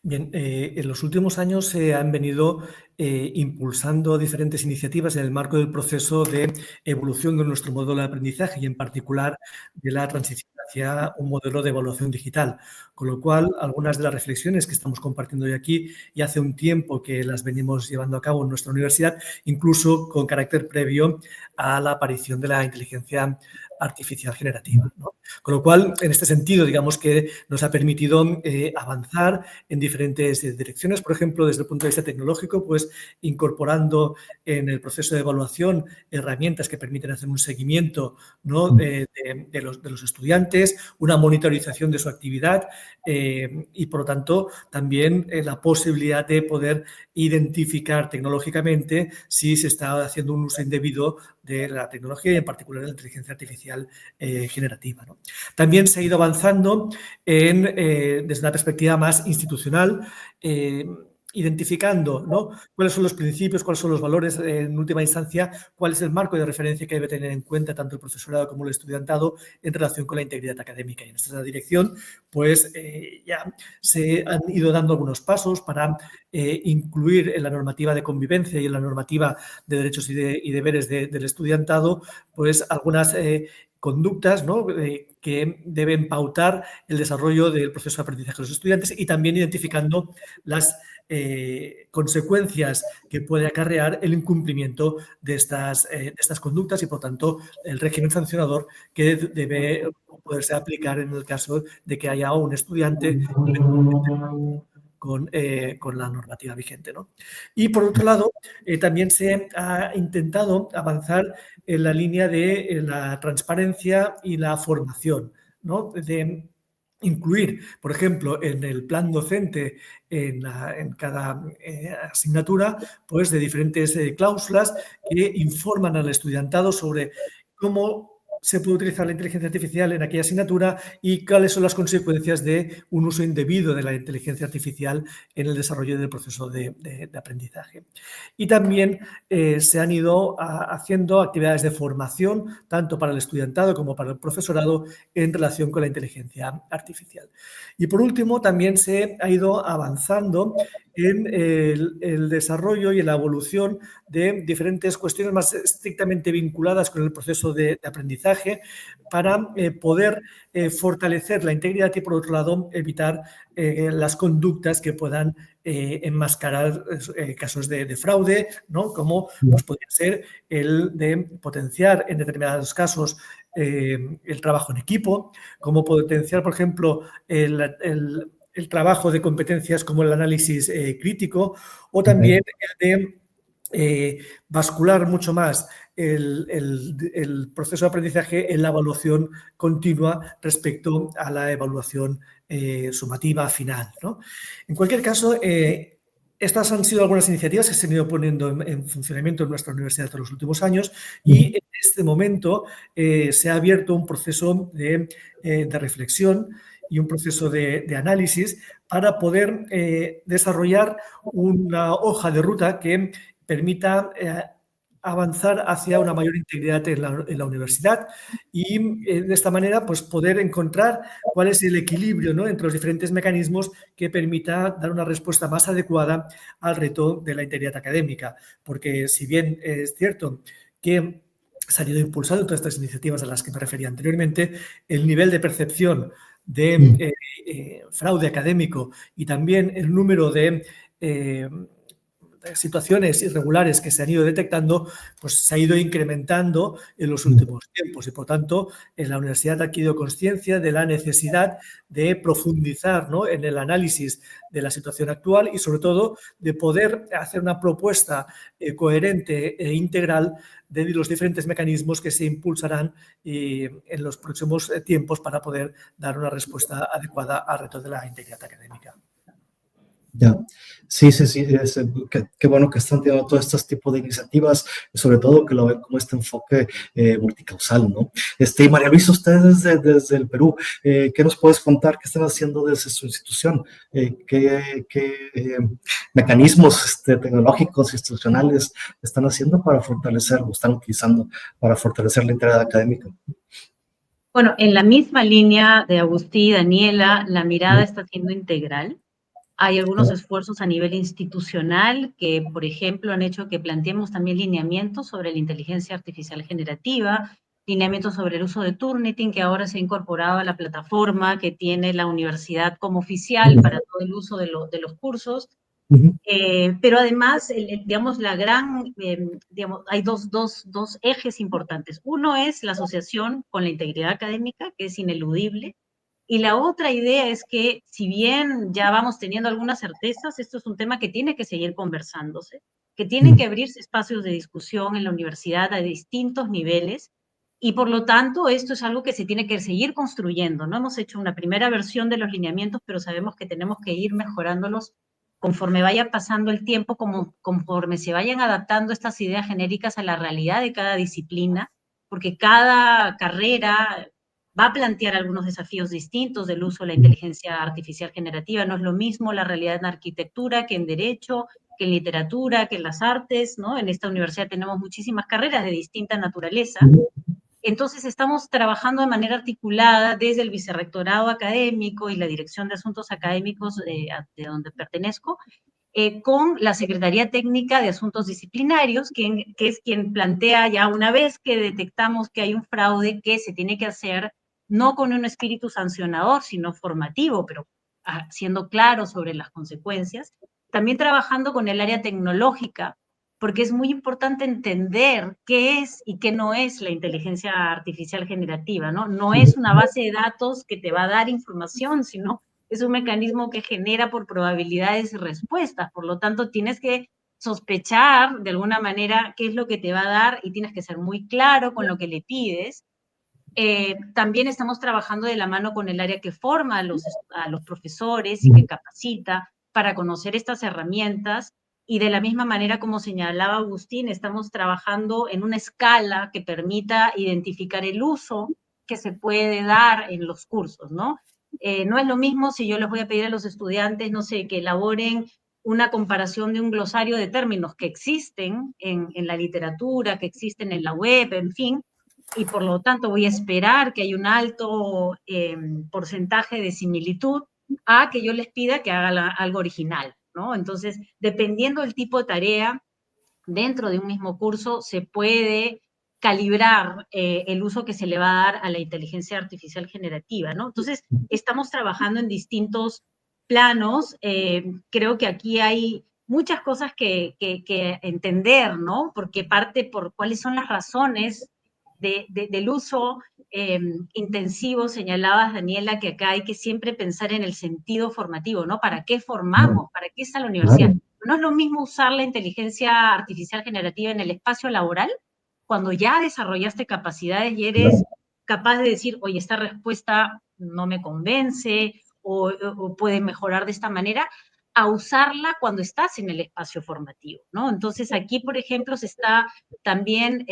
Bien, en los últimos años se han venido impulsando diferentes iniciativas en el marco del proceso de evolución de nuestro modelo de aprendizaje y en particular de la transición hacia un modelo de evaluación digital. Con lo cual, algunas de las reflexiones que estamos compartiendo hoy aquí y hace un tiempo que las venimos llevando a cabo en nuestra universidad, incluso con carácter previo a la aparición de la inteligencia artificial generativa, ¿no? Con lo cual, en este sentido, digamos que nos ha permitido avanzar en diferentes direcciones, por ejemplo, desde el punto de vista tecnológico, pues incorporando en el proceso de evaluación herramientas que permiten hacer un seguimiento, ¿no? de los estudiantes, una monitorización de su actividad y, por lo tanto, también la posibilidad de poder identificar tecnológicamente si se está haciendo un uso indebido de la tecnología y en particular de la inteligencia artificial generativa, ¿no? También se ha ido avanzando desde una perspectiva más institucional, identificando, ¿no? Cuáles son los principios, cuáles son los valores, en última instancia, cuál es el marco de referencia que debe tener en cuenta tanto el profesorado como el estudiantado en relación con la integridad académica. Y en esta dirección, pues ya se han ido dando algunos pasos para incluir en la normativa de convivencia y en la normativa de derechos y deberes del estudiantado, pues algunas conductas, ¿no?, que deben pautar el desarrollo del proceso de aprendizaje de los estudiantes y también identificando las consecuencias que puede acarrear el incumplimiento de estas conductas y, por tanto, el régimen sancionador que debe poderse aplicar en el caso de que haya un estudiante con la normativa vigente, ¿no? Y, por otro lado, también se ha intentado avanzar en la línea de la transparencia y la formación, ¿no?, de incluir, por ejemplo, en el plan docente, en cada asignatura, pues de diferentes cláusulas que informan al estudiantado sobre cómo se puede utilizar la inteligencia artificial en aquella asignatura y cuáles son las consecuencias de un uso indebido de la inteligencia artificial en el desarrollo del proceso de aprendizaje. Y también se han ido haciendo actividades de formación, tanto para el estudiantado como para el profesorado, en relación con la inteligencia artificial. Y, por último, también se ha ido avanzando en el desarrollo y en la evolución de diferentes cuestiones más estrictamente vinculadas con el proceso de aprendizaje para poder fortalecer la integridad y, por otro lado, evitar las conductas que puedan enmascarar casos de fraude, ¿no?, como pues, podría ser el de potenciar en determinados casos el trabajo en equipo, como potenciar, por ejemplo, el trabajo de competencias como el análisis crítico, o también el de bascular mucho más el proceso de aprendizaje en la evaluación continua respecto a la evaluación sumativa final, ¿no? En cualquier caso, estas han sido algunas iniciativas que se han ido poniendo en funcionamiento en nuestra universidad en los últimos años, y en este momento se ha abierto un proceso de reflexión y un proceso de análisis para poder desarrollar una hoja de ruta que permita avanzar hacia una mayor integridad en la universidad y de esta manera pues poder encontrar cuál es el equilibrio, ¿no?, entre los diferentes mecanismos que permita dar una respuesta más adecuada al reto de la integridad académica. Porque, si bien es cierto que se han ido impulsando todas estas iniciativas a las que me refería anteriormente, el nivel de percepción de fraude académico y también el número de situaciones irregulares que se han ido detectando, pues se ha ido incrementando en los últimos tiempos y, por tanto, la universidad ha adquirido conciencia de la necesidad de profundizar, ¿no?, en el análisis de la situación actual y, sobre todo, de poder hacer una propuesta coherente e integral de los diferentes mecanismos que se impulsarán en los próximos tiempos para poder dar una respuesta adecuada al reto de la integridad académica. Ya, sí, qué bueno que están teniendo todo este tipo de iniciativas, y sobre todo que lo ven como este enfoque multicausal, ¿no? Y María Luisa, ustedes desde el Perú, ¿qué nos puedes contar? ¿Qué están haciendo desde su institución? ¿Qué mecanismos tecnológicos, institucionales están haciendo para fortalecer, o están utilizando para fortalecer la integridad académica? Bueno, en la misma línea de Agustí y Daniela, la mirada está siendo integral. Hay algunos esfuerzos a nivel institucional que, por ejemplo, han hecho que planteemos también lineamientos sobre la inteligencia artificial generativa, lineamientos sobre el uso de Turnitin, que ahora se ha incorporado a la plataforma que tiene la universidad como oficial para todo el uso de los cursos. Pero además, digamos, hay dos ejes importantes. Uno es la asociación con la integridad académica, que es ineludible. Y la otra idea es que, si bien ya vamos teniendo algunas certezas, esto es un tema que tiene que seguir conversándose, que tienen que abrirse espacios de discusión en la universidad a distintos niveles, y por lo tanto esto es algo que se tiene que seguir construyendo, ¿no? Hemos hecho una primera versión de los lineamientos, pero sabemos que tenemos que ir mejorándolos conforme vaya pasando el tiempo, conforme se vayan adaptando estas ideas genéricas a la realidad de cada disciplina, porque cada carrera va a plantear algunos desafíos distintos del uso de la inteligencia artificial generativa. No es lo mismo la realidad en arquitectura que en derecho, que en literatura, que en las artes, ¿no? En esta universidad tenemos muchísimas carreras de distinta naturaleza. Entonces estamos trabajando de manera articulada desde el vicerrectorado académico y la Dirección de Asuntos Académicos de donde pertenezco, con la Secretaría Técnica de Asuntos Disciplinarios, que es quien plantea ya una vez que detectamos que hay un fraude, que se tiene que hacer no con un espíritu sancionador, sino formativo, pero siendo claro sobre las consecuencias. También trabajando con el área tecnológica, porque es muy importante entender qué es y qué no es la inteligencia artificial generativa, ¿no? No es una base de datos que te va a dar información, sino es un mecanismo que genera por probabilidades y respuestas. Por lo tanto, tienes que sospechar de alguna manera qué es lo que te va a dar y tienes que ser muy claro con lo que le pides. También estamos trabajando de la mano con el área que forma a los profesores y que capacita para conocer estas herramientas. Y de la misma manera, como señalaba Agustín, estamos trabajando en una escala que permita identificar el uso que se puede dar en los cursos, ¿no? No es lo mismo si yo les voy a pedir a los estudiantes, no sé, que elaboren una comparación de un glosario de términos que existen en la literatura, que existen en la web, en fin, y por lo tanto voy a esperar que haya un alto porcentaje de similitud a que yo les pida que haga algo original, ¿no? Entonces, dependiendo del tipo de tarea, dentro de un mismo curso se puede calibrar el uso que se le va a dar a la inteligencia artificial generativa, ¿no? Entonces, estamos trabajando en distintos planos. Creo que aquí hay muchas cosas que entender, ¿no? Porque parte por cuáles son las razones del uso intensivo. Señalabas, Daniela, que acá hay que siempre pensar en el sentido formativo, ¿no? ¿Para qué formamos? ¿Para qué está la universidad? No es lo mismo usar la inteligencia artificial generativa en el espacio laboral cuando ya desarrollaste capacidades y eres capaz de decir, oye, esta respuesta no me convence o puede mejorar de esta manera, a usarla cuando estás en el espacio formativo, ¿no? Entonces aquí, por ejemplo, se está también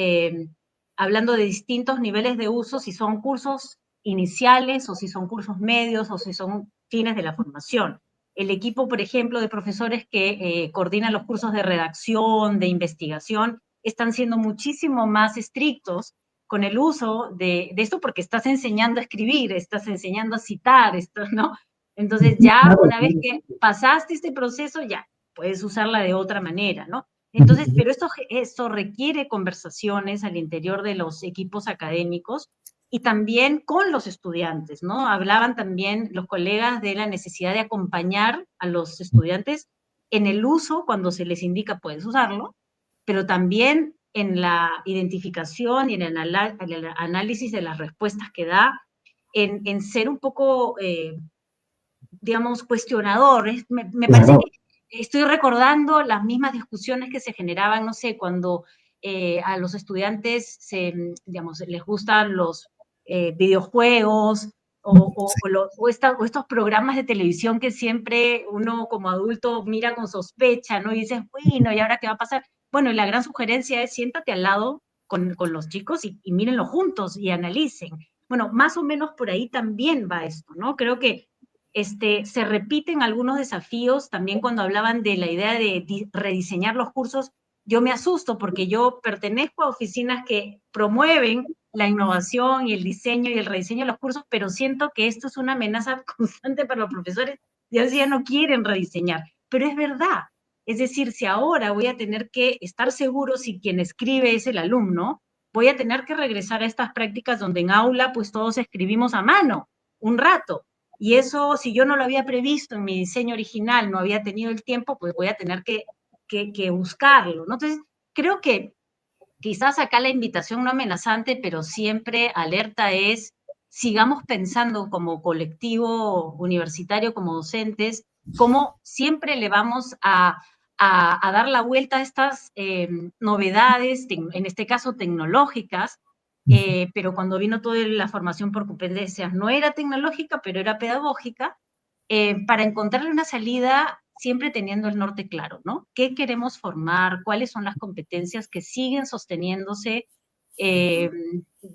hablando de distintos niveles de uso, si son cursos iniciales o si son cursos medios o si son fines de la formación. El equipo, por ejemplo, de profesores que coordinan los cursos de redacción, de investigación, están siendo muchísimo más estrictos con el uso de esto porque estás enseñando a escribir, estás enseñando a citar, ¿no? Entonces ya una vez que pasaste este proceso, ya puedes usarla de otra manera, ¿no? Entonces, pero esto requiere conversaciones al interior de los equipos académicos y también con los estudiantes, ¿no? Hablaban también los colegas de la necesidad de acompañar a los estudiantes en el uso, cuando se les indica puedes usarlo, pero también en la identificación y en el análisis de las respuestas que da, en ser un poco, digamos, cuestionador. Me parece que estoy recordando las mismas discusiones que se generaban, no sé, cuando a los estudiantes digamos, les gustan los videojuegos o estos programas de televisión que siempre uno como adulto mira con sospecha, ¿no? Y dices, bueno, ¿y ahora qué va a pasar? Bueno, y la gran sugerencia es siéntate al lado con los chicos y mírenlo juntos y analicen. Bueno, más o menos por ahí también va esto, ¿no? Creo que se repiten algunos desafíos. También cuando hablaban de la idea de rediseñar los cursos, yo me asusto porque yo pertenezco a oficinas que promueven la innovación y el diseño y el rediseño de los cursos, pero siento que esto es una amenaza constante para los profesores y a veces ya no quieren rediseñar. Pero es verdad. Es decir, si ahora voy a tener que estar seguro si quien escribe es el alumno, voy a tener que regresar a estas prácticas donde en aula pues todos escribimos a mano un rato. Y eso, si yo no lo había previsto en mi diseño original, no había tenido el tiempo, pues voy a tener que buscarlo, ¿no? Entonces, creo que quizás acá la invitación no amenazante, pero siempre alerta es, sigamos pensando como colectivo universitario, como docentes, cómo siempre le vamos a dar la vuelta a estas novedades, en este caso tecnológicas, pero cuando vino toda la formación por competencias no era tecnológica, pero era pedagógica, para encontrarle una salida siempre teniendo el norte claro, ¿no? ¿Qué queremos formar? ¿Cuáles son las competencias que siguen sosteniéndose,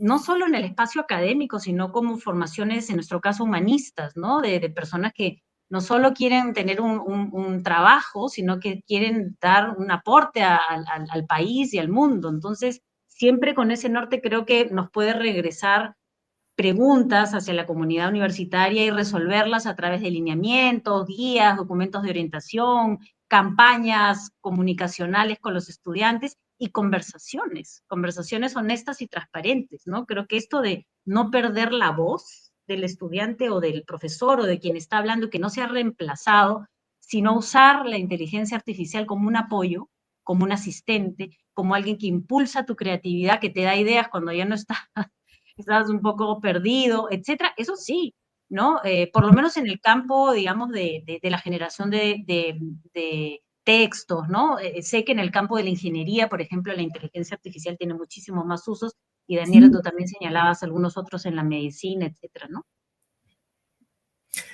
no solo en el espacio académico, sino como formaciones, en nuestro caso, humanistas, ¿no? De personas que no solo quieren tener un trabajo, sino que quieren dar un aporte al país y al mundo. Entonces, siempre con ese norte creo que nos puede regresar preguntas hacia la comunidad universitaria y resolverlas a través de lineamientos, guías, documentos de orientación, campañas comunicacionales con los estudiantes y conversaciones honestas y transparentes, ¿no? Creo que esto de no perder la voz del estudiante o del profesor o de quien está hablando, que no sea reemplazado, sino usar la inteligencia artificial como un apoyo, como un asistente, como alguien que impulsa tu creatividad, que te da ideas cuando ya no estás un poco perdido, etcétera. Eso sí, ¿no? Por lo menos en el campo, digamos, de la generación de textos, ¿no? Sé que en el campo de la ingeniería, por ejemplo, la inteligencia artificial tiene muchísimos más usos, y Daniela, tú también señalabas algunos otros en la medicina, etcétera, ¿no?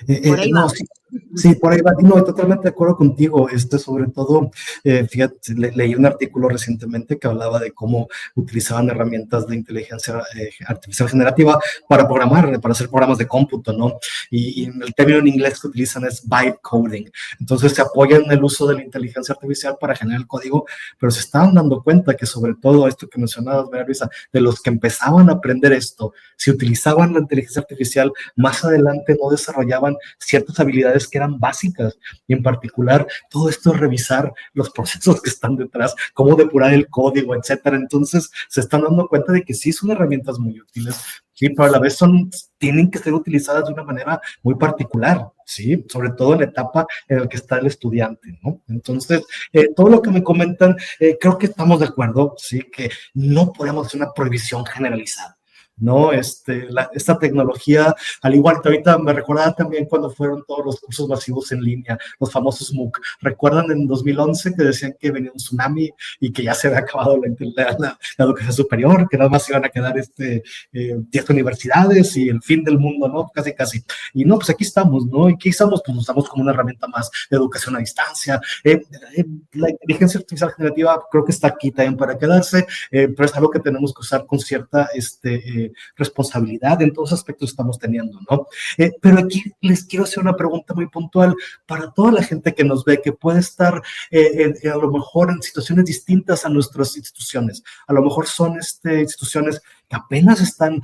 Por ahí No, va. sí, sí, por ahí va. No, totalmente de acuerdo contigo. Sobre todo, fíjate, leí un artículo recientemente que hablaba de cómo utilizaban herramientas de inteligencia artificial generativa para programar, para hacer programas de cómputo, ¿no? Y el término en inglés que utilizan es vibe coding. Entonces, se apoyan en el uso de la inteligencia artificial para generar el código, pero se estaban dando cuenta que sobre todo esto que mencionabas, María Luisa, de los que empezaban a aprender esto, si utilizaban la inteligencia artificial, más adelante no desarrollaban ciertas habilidades que eran básicas, y en particular todo esto es revisar los procesos que están detrás, cómo depurar el código, etcétera. Entonces se están dando cuenta de que sí son herramientas muy útiles, sí, pero a la vez tienen que ser utilizadas de una manera muy particular, sí, sobre todo en la etapa en la que está el estudiante, ¿no? Entonces, todo lo que me comentan, creo que estamos de acuerdo, sí, que no podemos hacer una prohibición generalizada, ¿no? Esta tecnología, al igual que ahorita me recordaba también cuando fueron todos los cursos masivos en línea, los famosos MOOC. ¿Recuerdan en 2011 que decían que venía un tsunami y que ya se había acabado la educación superior, que nada más iban a quedar 10 universidades y el fin del mundo, ¿no? Casi, casi. Y no, pues aquí estamos, ¿no? ¿Y qué estamos? Pues usamos como una herramienta más de educación a distancia. La inteligencia artificial generativa creo que está aquí también para quedarse, pero es algo que tenemos que usar con cierta responsabilidad en todos los aspectos que estamos teniendo, ¿no? Pero aquí les quiero hacer una pregunta muy puntual para toda la gente que nos ve, que puede estar a lo mejor en situaciones distintas a nuestras instituciones. A lo mejor son instituciones que apenas están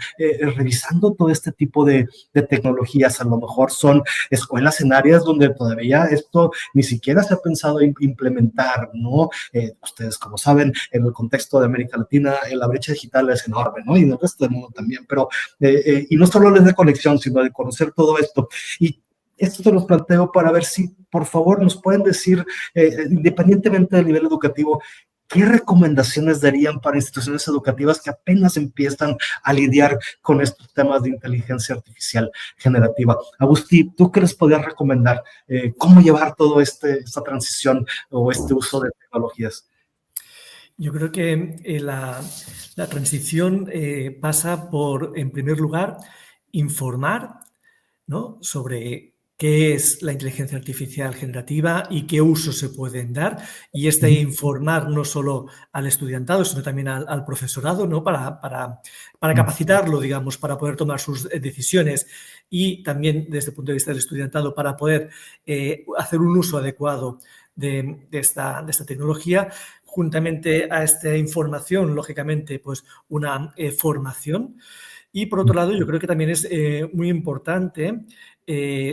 revisando todo este tipo de tecnologías. A lo mejor son escuelas en áreas donde todavía esto ni siquiera se ha pensado implementar, ¿no? Ustedes, como saben, en el contexto de América Latina, la brecha digital es enorme, ¿no? Y en el resto del mundo también, pero, y no solo les de conexión, sino de conocer todo esto. Y esto se los planteo para ver si, por favor, nos pueden decir, independientemente del nivel educativo, ¿qué recomendaciones darían para instituciones educativas que apenas empiezan a lidiar con estos temas de inteligencia artificial generativa? Agustín, ¿tú qué les podrías recomendar? ¿Cómo llevar toda esta transición o este uso de tecnologías? Yo creo que la transición pasa por, en primer lugar, informar, ¿no?, sobre qué es la inteligencia artificial generativa y qué usos se pueden dar. Y informar no solo al estudiantado, sino también al profesorado, ¿no?, para capacitarlo, digamos, para poder tomar sus decisiones, y también desde el punto de vista del estudiantado para poder hacer un uso adecuado de esta tecnología. Juntamente a esta información, lógicamente, pues una formación. Y por otro lado, yo creo que también es muy importante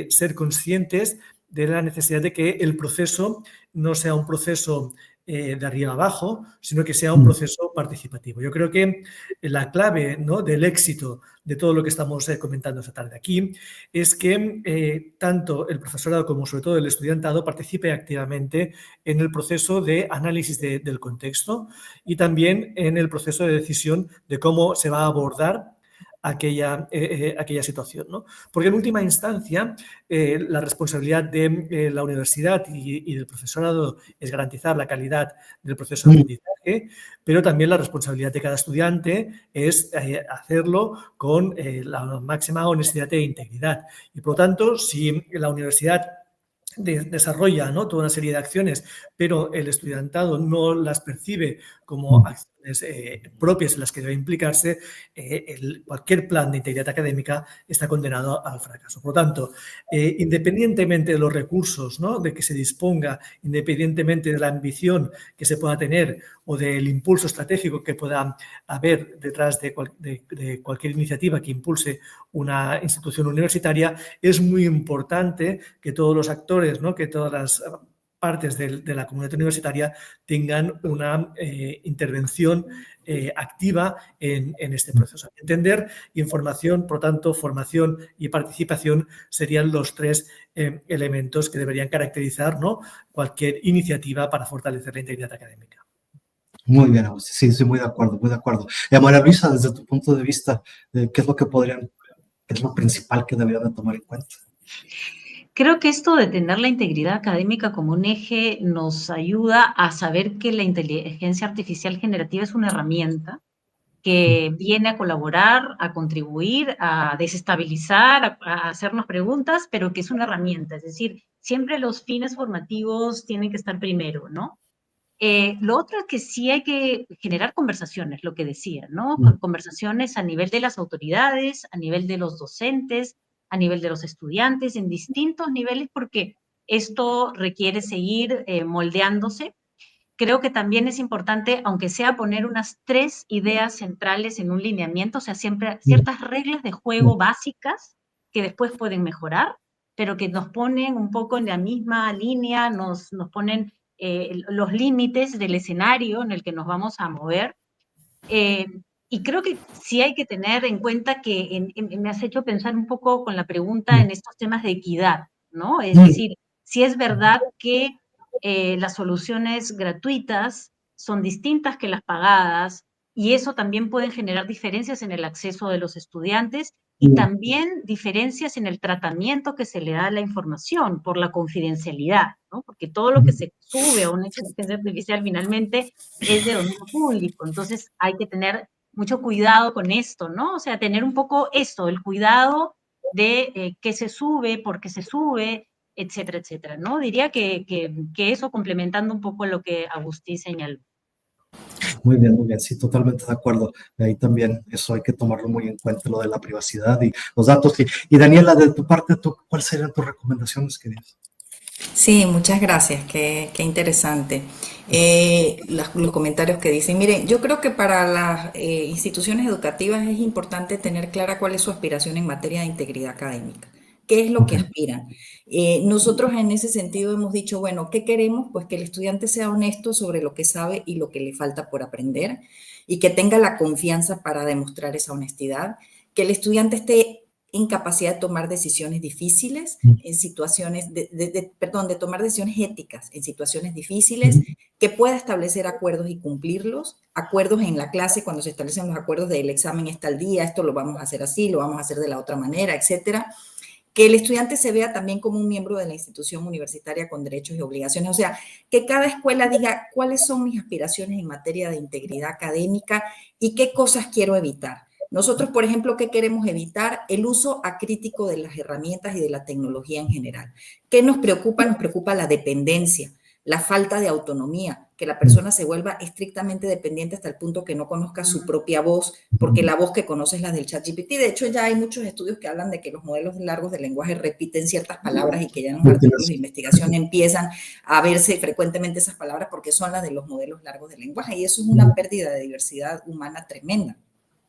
ser conscientes de la necesidad de que el proceso no sea un proceso de arriba abajo, sino que sea un proceso participativo. Yo creo que la clave, ¿no?, del éxito de todo lo que estamos comentando esta tarde aquí es que tanto el profesorado como sobre todo el estudiantado participe activamente en el proceso de análisis del contexto y también en el proceso de decisión de cómo se va a abordar aquella situación, ¿no? Porque en última instancia la responsabilidad de la universidad y del profesorado es garantizar la calidad del proceso de aprendizaje, pero también la responsabilidad de cada estudiante es hacerlo con la máxima honestidad e integridad. Y por lo tanto, si la universidad desarrolla, ¿no?, toda una serie de acciones, pero el estudiantado no las percibe como acciones propias en las que debe implicarse, cualquier plan de integridad académica está condenado al fracaso. Por lo tanto, independientemente de los recursos, ¿no?, de que se disponga, independientemente de la ambición que se pueda tener o del impulso estratégico que pueda haber detrás de cualquier iniciativa que impulse una institución universitaria, es muy importante que todos los actores, ¿no?, que todas las partes de la comunidad universitaria tengan una intervención activa en este proceso. Entender información, por lo tanto, formación y participación serían los tres elementos que deberían caracterizar, ¿no?, cualquier iniciativa para fortalecer la integridad académica. Muy bien, Agustín. Sí, estoy muy de acuerdo, muy de acuerdo. María Luisa, desde tu punto de vista, ¿qué es lo que qué es lo principal que deberían de tomar en cuenta? Creo que esto de tener la integridad académica como un eje nos ayuda a saber que la inteligencia artificial generativa es una herramienta que viene a colaborar, a contribuir, a desestabilizar, a hacernos preguntas, pero que es una herramienta. Es decir, siempre los fines formativos tienen que estar primero, ¿no? Lo otro es que sí hay que generar conversaciones, lo que decía, ¿no? Conversaciones a nivel de las autoridades, a nivel de los docentes, a nivel de los estudiantes, en distintos niveles, porque esto requiere seguir moldeándose. Creo que también es importante, aunque sea poner unas 3 ideas centrales en un lineamiento, o sea, siempre ciertas reglas de juego básicas que después pueden mejorar, pero que nos ponen un poco en la misma línea, nos ponen los límites del escenario en el que nos vamos a mover. Y creo que sí hay que tener en cuenta que me has hecho pensar un poco con la pregunta en estos temas de equidad, ¿no? Es decir, si es verdad que las soluciones gratuitas son distintas que las pagadas y eso también puede generar diferencias en el acceso de los estudiantes y también diferencias en el tratamiento que se le da a la información por la confidencialidad, ¿no? Porque todo lo que se sube a una inteligencia artificial finalmente es de dominio público, entonces hay que tener mucho cuidado con esto, ¿no? O sea, tener un poco esto, el cuidado de qué se sube, por qué se sube, etcétera, etcétera, ¿no? Diría que eso complementando un poco lo que Agustín señaló. Muy bien, sí, totalmente de acuerdo. Ahí también eso hay que tomarlo muy en cuenta, lo de la privacidad y los datos. Y Daniela, de tu parte, ¿cuáles serían tus recomendaciones, queridas? Sí, muchas gracias, qué interesante. Los comentarios que dicen, miren, yo creo que para las instituciones educativas es importante tener clara cuál es su aspiración en materia de integridad académica, qué es lo que aspiran. Nosotros en ese sentido hemos dicho, bueno, ¿qué queremos? Pues que el estudiante sea honesto sobre lo que sabe y lo que le falta por aprender y que tenga la confianza para demostrar esa honestidad, que el estudiante esté en capacidad de tomar decisiones difíciles en situaciones, de tomar decisiones éticas en situaciones difíciles, que pueda establecer acuerdos y cumplirlos, acuerdos en la clase cuando se establecen los acuerdos del examen está al día, esto lo vamos a hacer así, lo vamos a hacer de la otra manera, etcétera. Que el estudiante se vea también como un miembro de la institución universitaria con derechos y obligaciones, o sea, que cada escuela diga cuáles son mis aspiraciones en materia de integridad académica y qué cosas quiero evitar. Nosotros, por ejemplo, ¿qué queremos evitar? El uso acrítico de las herramientas y de la tecnología en general. ¿Qué nos preocupa? Nos preocupa la dependencia, la falta de autonomía, que la persona se vuelva estrictamente dependiente hasta el punto que no conozca su propia voz, porque la voz que conoce es la del ChatGPT. De hecho, ya hay muchos estudios que hablan de que los modelos largos de lenguaje repiten ciertas palabras y que ya en los artículos de investigación empiezan a verse frecuentemente esas palabras porque son las de los modelos largos de lenguaje y eso es una pérdida de diversidad humana tremenda.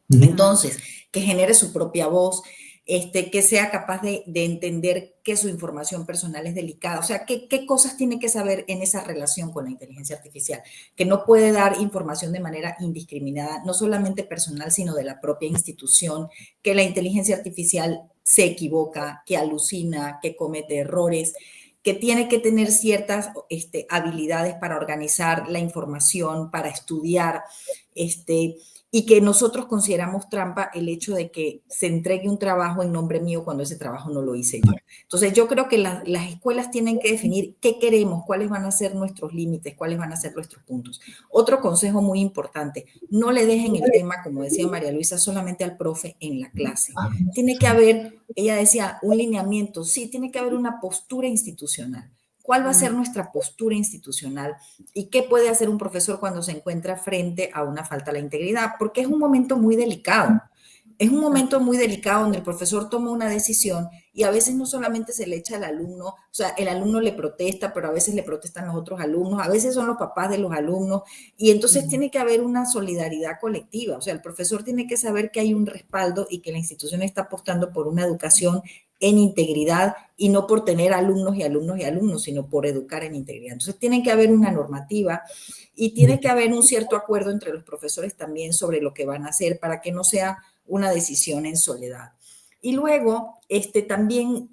Entonces, que genere su propia voz, que sea capaz de entender que su información personal es delicada. O sea, ¿qué cosas tiene que saber en esa relación con la inteligencia artificial? Que no puede dar información de manera indiscriminada, no solamente personal, sino de la propia institución, que la inteligencia artificial se equivoca, que alucina, que comete errores, que tiene que tener ciertas habilidades para organizar la información, para estudiar, y que nosotros consideramos trampa el hecho de que se entregue un trabajo en nombre mío cuando ese trabajo no lo hice yo. Entonces, yo creo que las escuelas tienen que definir qué queremos, cuáles van a ser nuestros límites, cuáles van a ser nuestros puntos. Otro consejo muy importante, no le dejen el tema, como decía María Luisa, solamente al profe en la clase. Tiene que haber, ella decía, un lineamiento, sí, tiene que haber una postura institucional. ¿Cuál va a ser nuestra postura institucional? ¿Y qué puede hacer un profesor cuando se encuentra frente a una falta a la integridad? Porque es un momento muy delicado. es un momento muy delicado donde el profesor toma una decisión y a veces no solamente se le echa al alumno, o sea, el alumno le protesta, pero a veces le protestan los otros alumnos, a veces son los papás de los alumnos, y entonces tiene que haber una solidaridad colectiva. O sea, el profesor tiene que saber que hay un respaldo y que la institución está apostando por una educación en integridad y no por tener alumnos y alumnos y alumnos, sino por educar en integridad. Entonces tiene que haber una normativa y tiene que haber un cierto acuerdo entre los profesores también sobre lo que van a hacer para que no sea una decisión en soledad. Y luego, también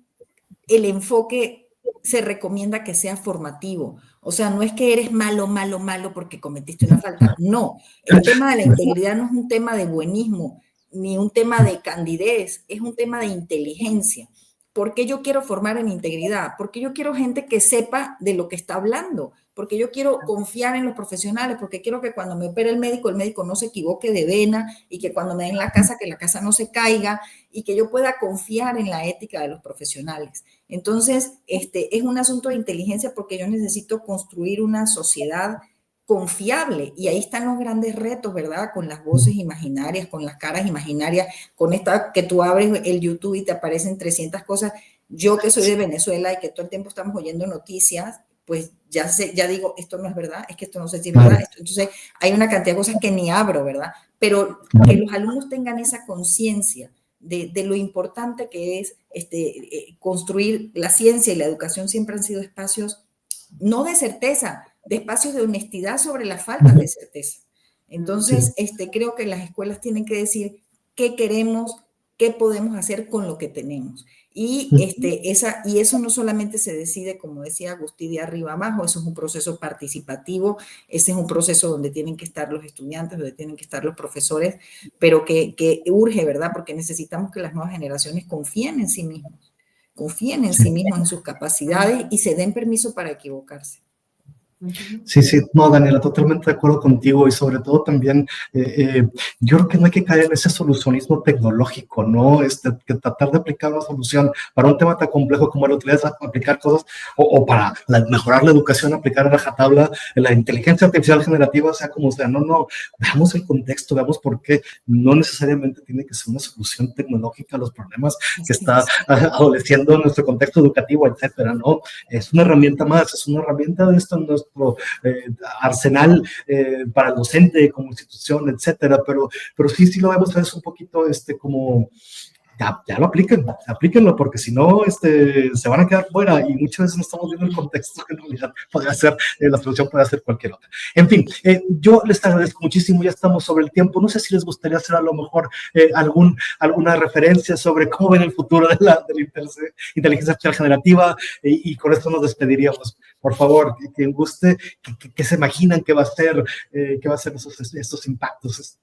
el enfoque se recomienda que sea formativo. O sea, no es que eres malo, malo, malo porque cometiste una falta. No, el tema de la integridad no es un tema de buenismo, ni un tema de candidez, es un tema de inteligencia. ¿Por qué yo quiero formar en integridad? Porque yo quiero gente que sepa de lo que está hablando, porque yo quiero confiar en los profesionales, porque quiero que cuando me opere el médico no se equivoque de vena y que cuando me den la casa, que la casa no se caiga y que yo pueda confiar en la ética de los profesionales. Entonces, es un asunto de inteligencia porque yo necesito construir una sociedad confiable y ahí están los grandes retos, ¿verdad? Con las voces imaginarias, con las caras imaginarias, con esta que tú abres el YouTube y te aparecen 300 cosas. Yo que soy de Venezuela y que todo el tiempo estamos oyendo noticias, pues ya digo, esto no es verdad, es que esto no sé si es verdad. Entonces hay una cantidad de cosas que ni abro, ¿verdad? Pero que los alumnos tengan esa conciencia de lo importante que es construir la ciencia y la educación siempre han sido espacios no de certeza, de espacios de honestidad sobre la falta de certeza. Entonces, creo que las escuelas tienen que decir qué queremos, qué podemos hacer con lo que tenemos. Y, y eso no solamente se decide, como decía Agustín, de arriba abajo, eso es un proceso participativo, ese es un proceso donde tienen que estar los estudiantes, donde tienen que estar los profesores, pero que urge, ¿verdad? Porque necesitamos que las nuevas generaciones confíen en sí mismos, confíen en sí mismos, en sus capacidades y se den permiso para equivocarse. Sí, sí, no, Daniela, totalmente de acuerdo contigo y sobre todo también yo creo que no hay que caer en ese solucionismo tecnológico, ¿no? Que tratar de aplicar una solución para un tema tan complejo como la utilidad de aplicar cosas o para mejorar la educación, aplicar a rajatabla la inteligencia artificial generativa, sea como sea, no, veamos el contexto, veamos por qué no necesariamente tiene que ser una solución tecnológica a los problemas que está adoleciendo en nuestro contexto educativo, etcétera, ¿no? Es una herramienta más, es una herramienta de esto en nuestro arsenal para el docente como institución, etcétera, pero sí lo vemos a veces un poquito como ya lo aplíquenlo, porque si no, se van a quedar fuera y muchas veces no estamos viendo el contexto que en realidad podría ser, la solución puede ser cualquier otra. En fin, yo les agradezco muchísimo, ya estamos sobre el tiempo, no sé si les gustaría hacer a lo mejor alguna referencia sobre cómo ven el futuro de la inteligencia artificial generativa y con esto nos despediríamos. Por favor, quien guste, que se imaginan que va a ser estos impactos,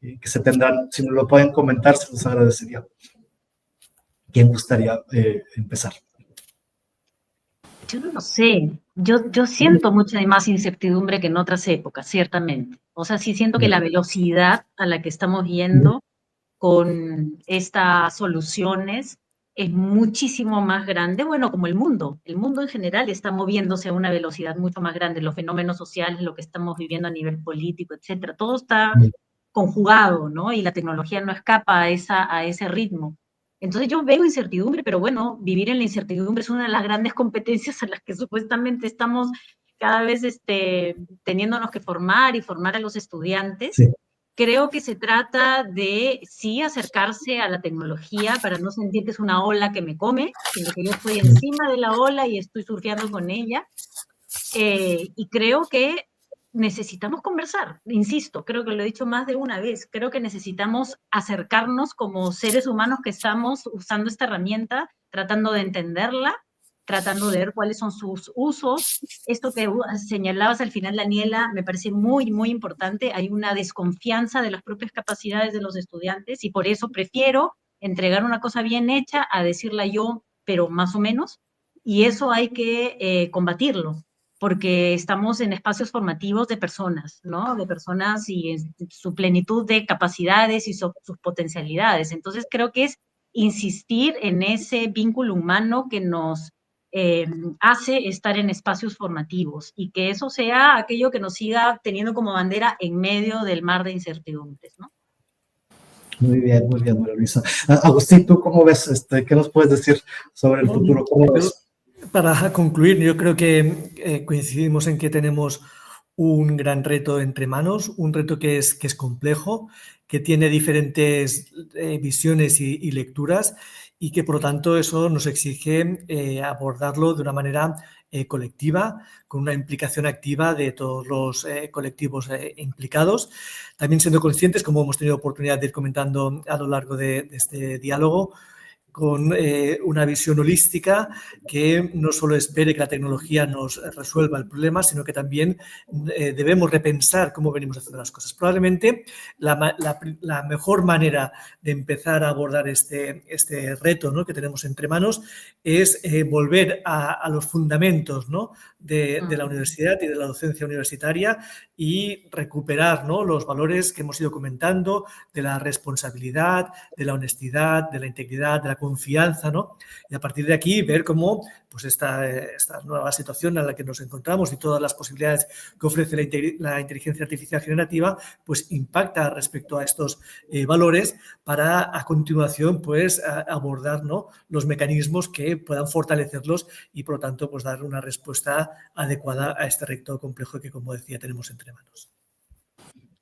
que se tendrán, si nos lo pueden comentar, se los agradecería. ¿Quién gustaría empezar? Yo no lo sé, yo siento mucha más incertidumbre que en otras épocas, ciertamente. O sea, sí siento que la velocidad a la que estamos yendo con estas soluciones es muchísimo más grande, bueno, como el mundo en general está moviéndose a una velocidad mucho más grande, los fenómenos sociales, lo que estamos viviendo a nivel político, etcétera, todo está conjugado, ¿no? Y la tecnología no escapa a ese ritmo. Entonces yo veo incertidumbre, pero bueno, vivir en la incertidumbre es una de las grandes competencias a las que supuestamente estamos cada vez teniéndonos que formar y formar a los estudiantes. Sí. Creo que se trata de, sí, acercarse a la tecnología para no sentir que es una ola que me come, sino que yo estoy encima de la ola y estoy surfeando con ella. Y creo que necesitamos conversar, insisto, creo que lo he dicho más de una vez, creo que necesitamos acercarnos como seres humanos que estamos usando esta herramienta, tratando de entenderla, tratando de ver cuáles son sus usos. Esto que señalabas al final, Daniela, me parece muy, muy importante. Hay una desconfianza de las propias capacidades de los estudiantes y por eso prefiero entregar una cosa bien hecha a decirla yo, pero más o menos, y eso hay que combatirlo, porque estamos en espacios formativos de personas, ¿no? De personas y en su plenitud de capacidades y sus potencialidades. Entonces creo que es insistir en ese vínculo humano que nos hace estar en espacios formativos y que eso sea aquello que nos siga teniendo como bandera en medio del mar de incertidumbres, ¿no? Muy bien, María Luisa. Agustín, ¿tú cómo ves? ¿Qué nos puedes decir sobre el futuro? ¿Cómo ves? Para concluir, yo creo que coincidimos en que tenemos un gran reto entre manos, un reto que es complejo, que tiene diferentes visiones y lecturas y que, por lo tanto, eso nos exige abordarlo de una manera colectiva, con una implicación activa de todos los colectivos implicados. También siendo conscientes, como hemos tenido oportunidad de ir comentando a lo largo de este diálogo, con una visión holística que no solo espere que la tecnología nos resuelva el problema, sino que también debemos repensar cómo venimos haciendo las cosas. Probablemente la mejor manera de empezar a abordar este reto, ¿no?, que tenemos entre manos es volver a los fundamentos, ¿no?, de la universidad y de la docencia universitaria y recuperar, ¿no?, los valores que hemos ido comentando de la responsabilidad, de la honestidad, de la integridad, de la confianza, ¿no? Y a partir de aquí ver cómo pues esta nueva situación en la que nos encontramos y todas las posibilidades que ofrece la inteligencia artificial generativa pues impacta respecto a estos valores para a continuación pues abordar, ¿no?, los mecanismos que puedan fortalecerlos y por lo tanto pues dar una respuesta adecuada a este reto complejo que, como decía, tenemos entre manos.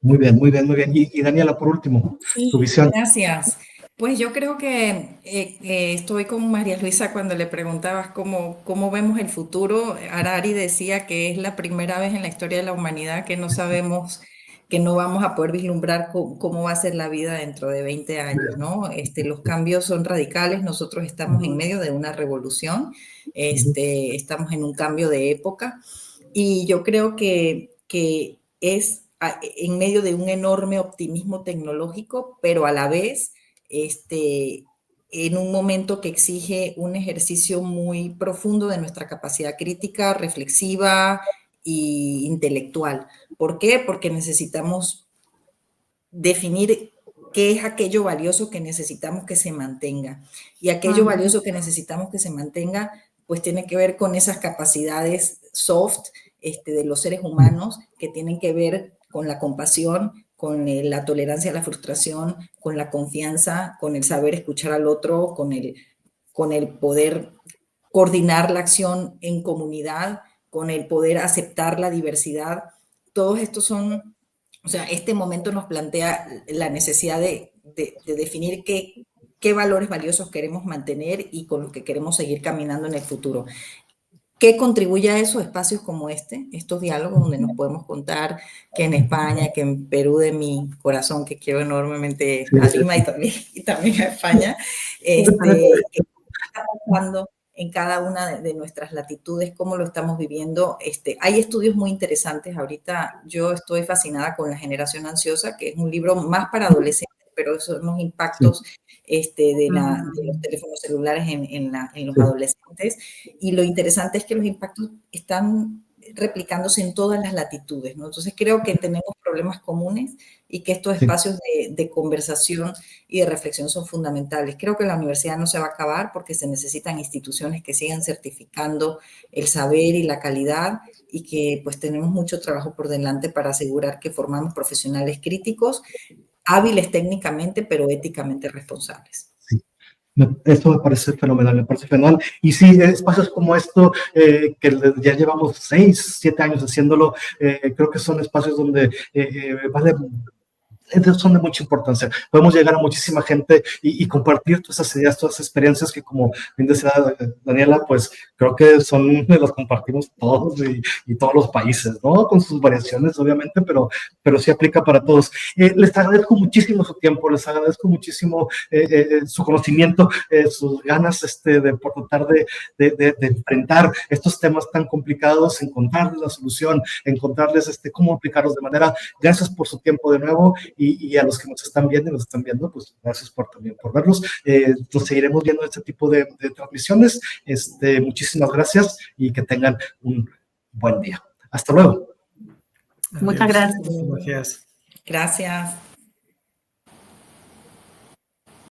Muy bien, muy bien, muy bien. Y Daniela, por último, tu visión. Gracias. Pues yo creo que estoy con María Luisa cuando le preguntabas cómo vemos el futuro. Harari decía que es la primera vez en la historia de la humanidad que no sabemos, que no vamos a poder vislumbrar cómo va a ser la vida dentro de 20 años, ¿no? Los cambios son radicales, nosotros estamos en medio de una revolución, estamos en un cambio de época y yo creo que es en medio de un enorme optimismo tecnológico, pero a la vez en un momento que exige un ejercicio muy profundo de nuestra capacidad crítica, reflexiva e intelectual. ¿Por qué? Porque necesitamos definir qué es aquello valioso que necesitamos que se mantenga. Y aquello valioso que necesitamos que se mantenga, pues tiene que ver con esas capacidades soft de los seres humanos que tienen que ver con la compasión, con la tolerancia a la frustración, con la confianza, con el saber escuchar al otro, con el poder coordinar la acción en comunidad, con el poder aceptar la diversidad. Todos estos son, o sea, este momento nos plantea la necesidad de definir qué valores valiosos queremos mantener y con los que queremos seguir caminando en el futuro. ¿Qué contribuye a eso? Espacios como estos diálogos donde nos podemos contar que en España, que en Perú de mi corazón, que quiero enormemente a Lima y también a España, que está pasando en cada una de nuestras latitudes, cómo lo estamos viviendo. Hay estudios muy interesantes. Ahorita yo estoy fascinada con La generación ansiosa, que es un libro más para adolescentes, pero son los impactos de los teléfonos celulares en los adolescentes. Y lo interesante es que los impactos están replicándose en todas las latitudes, ¿no? Entonces creo que tenemos problemas comunes y que estos espacios de conversación y de reflexión son fundamentales. Creo que la universidad no se va a acabar porque se necesitan instituciones que sigan certificando el saber y la calidad y que pues tenemos mucho trabajo por delante para asegurar que formamos profesionales críticos, hábiles técnicamente, pero éticamente responsables. Esto me parece fenomenal, Y sí, espacios como esto, que ya llevamos 6, 7 años haciéndolo, creo que son espacios donde son de mucha importancia. Podemos llegar a muchísima gente y compartir todas esas ideas, todas esas experiencias que, como bien decía Daniela, pues creo que las compartimos todos y todos los países, ¿no? Con sus variaciones, obviamente, pero sí aplica para todos. Les agradezco muchísimo su tiempo, les agradezco muchísimo su conocimiento, sus ganas por tratar de enfrentar estos temas tan complicados, encontrarles la solución, encontrarles cómo aplicarlos de manera. Gracias por su tiempo de nuevo. Y a los que nos están viendo pues gracias también por verlos. Nos seguiremos viendo este tipo de transmisiones. Muchísimas gracias y que tengan un buen día. Hasta luego. Muchas gracias. Gracias. Gracias.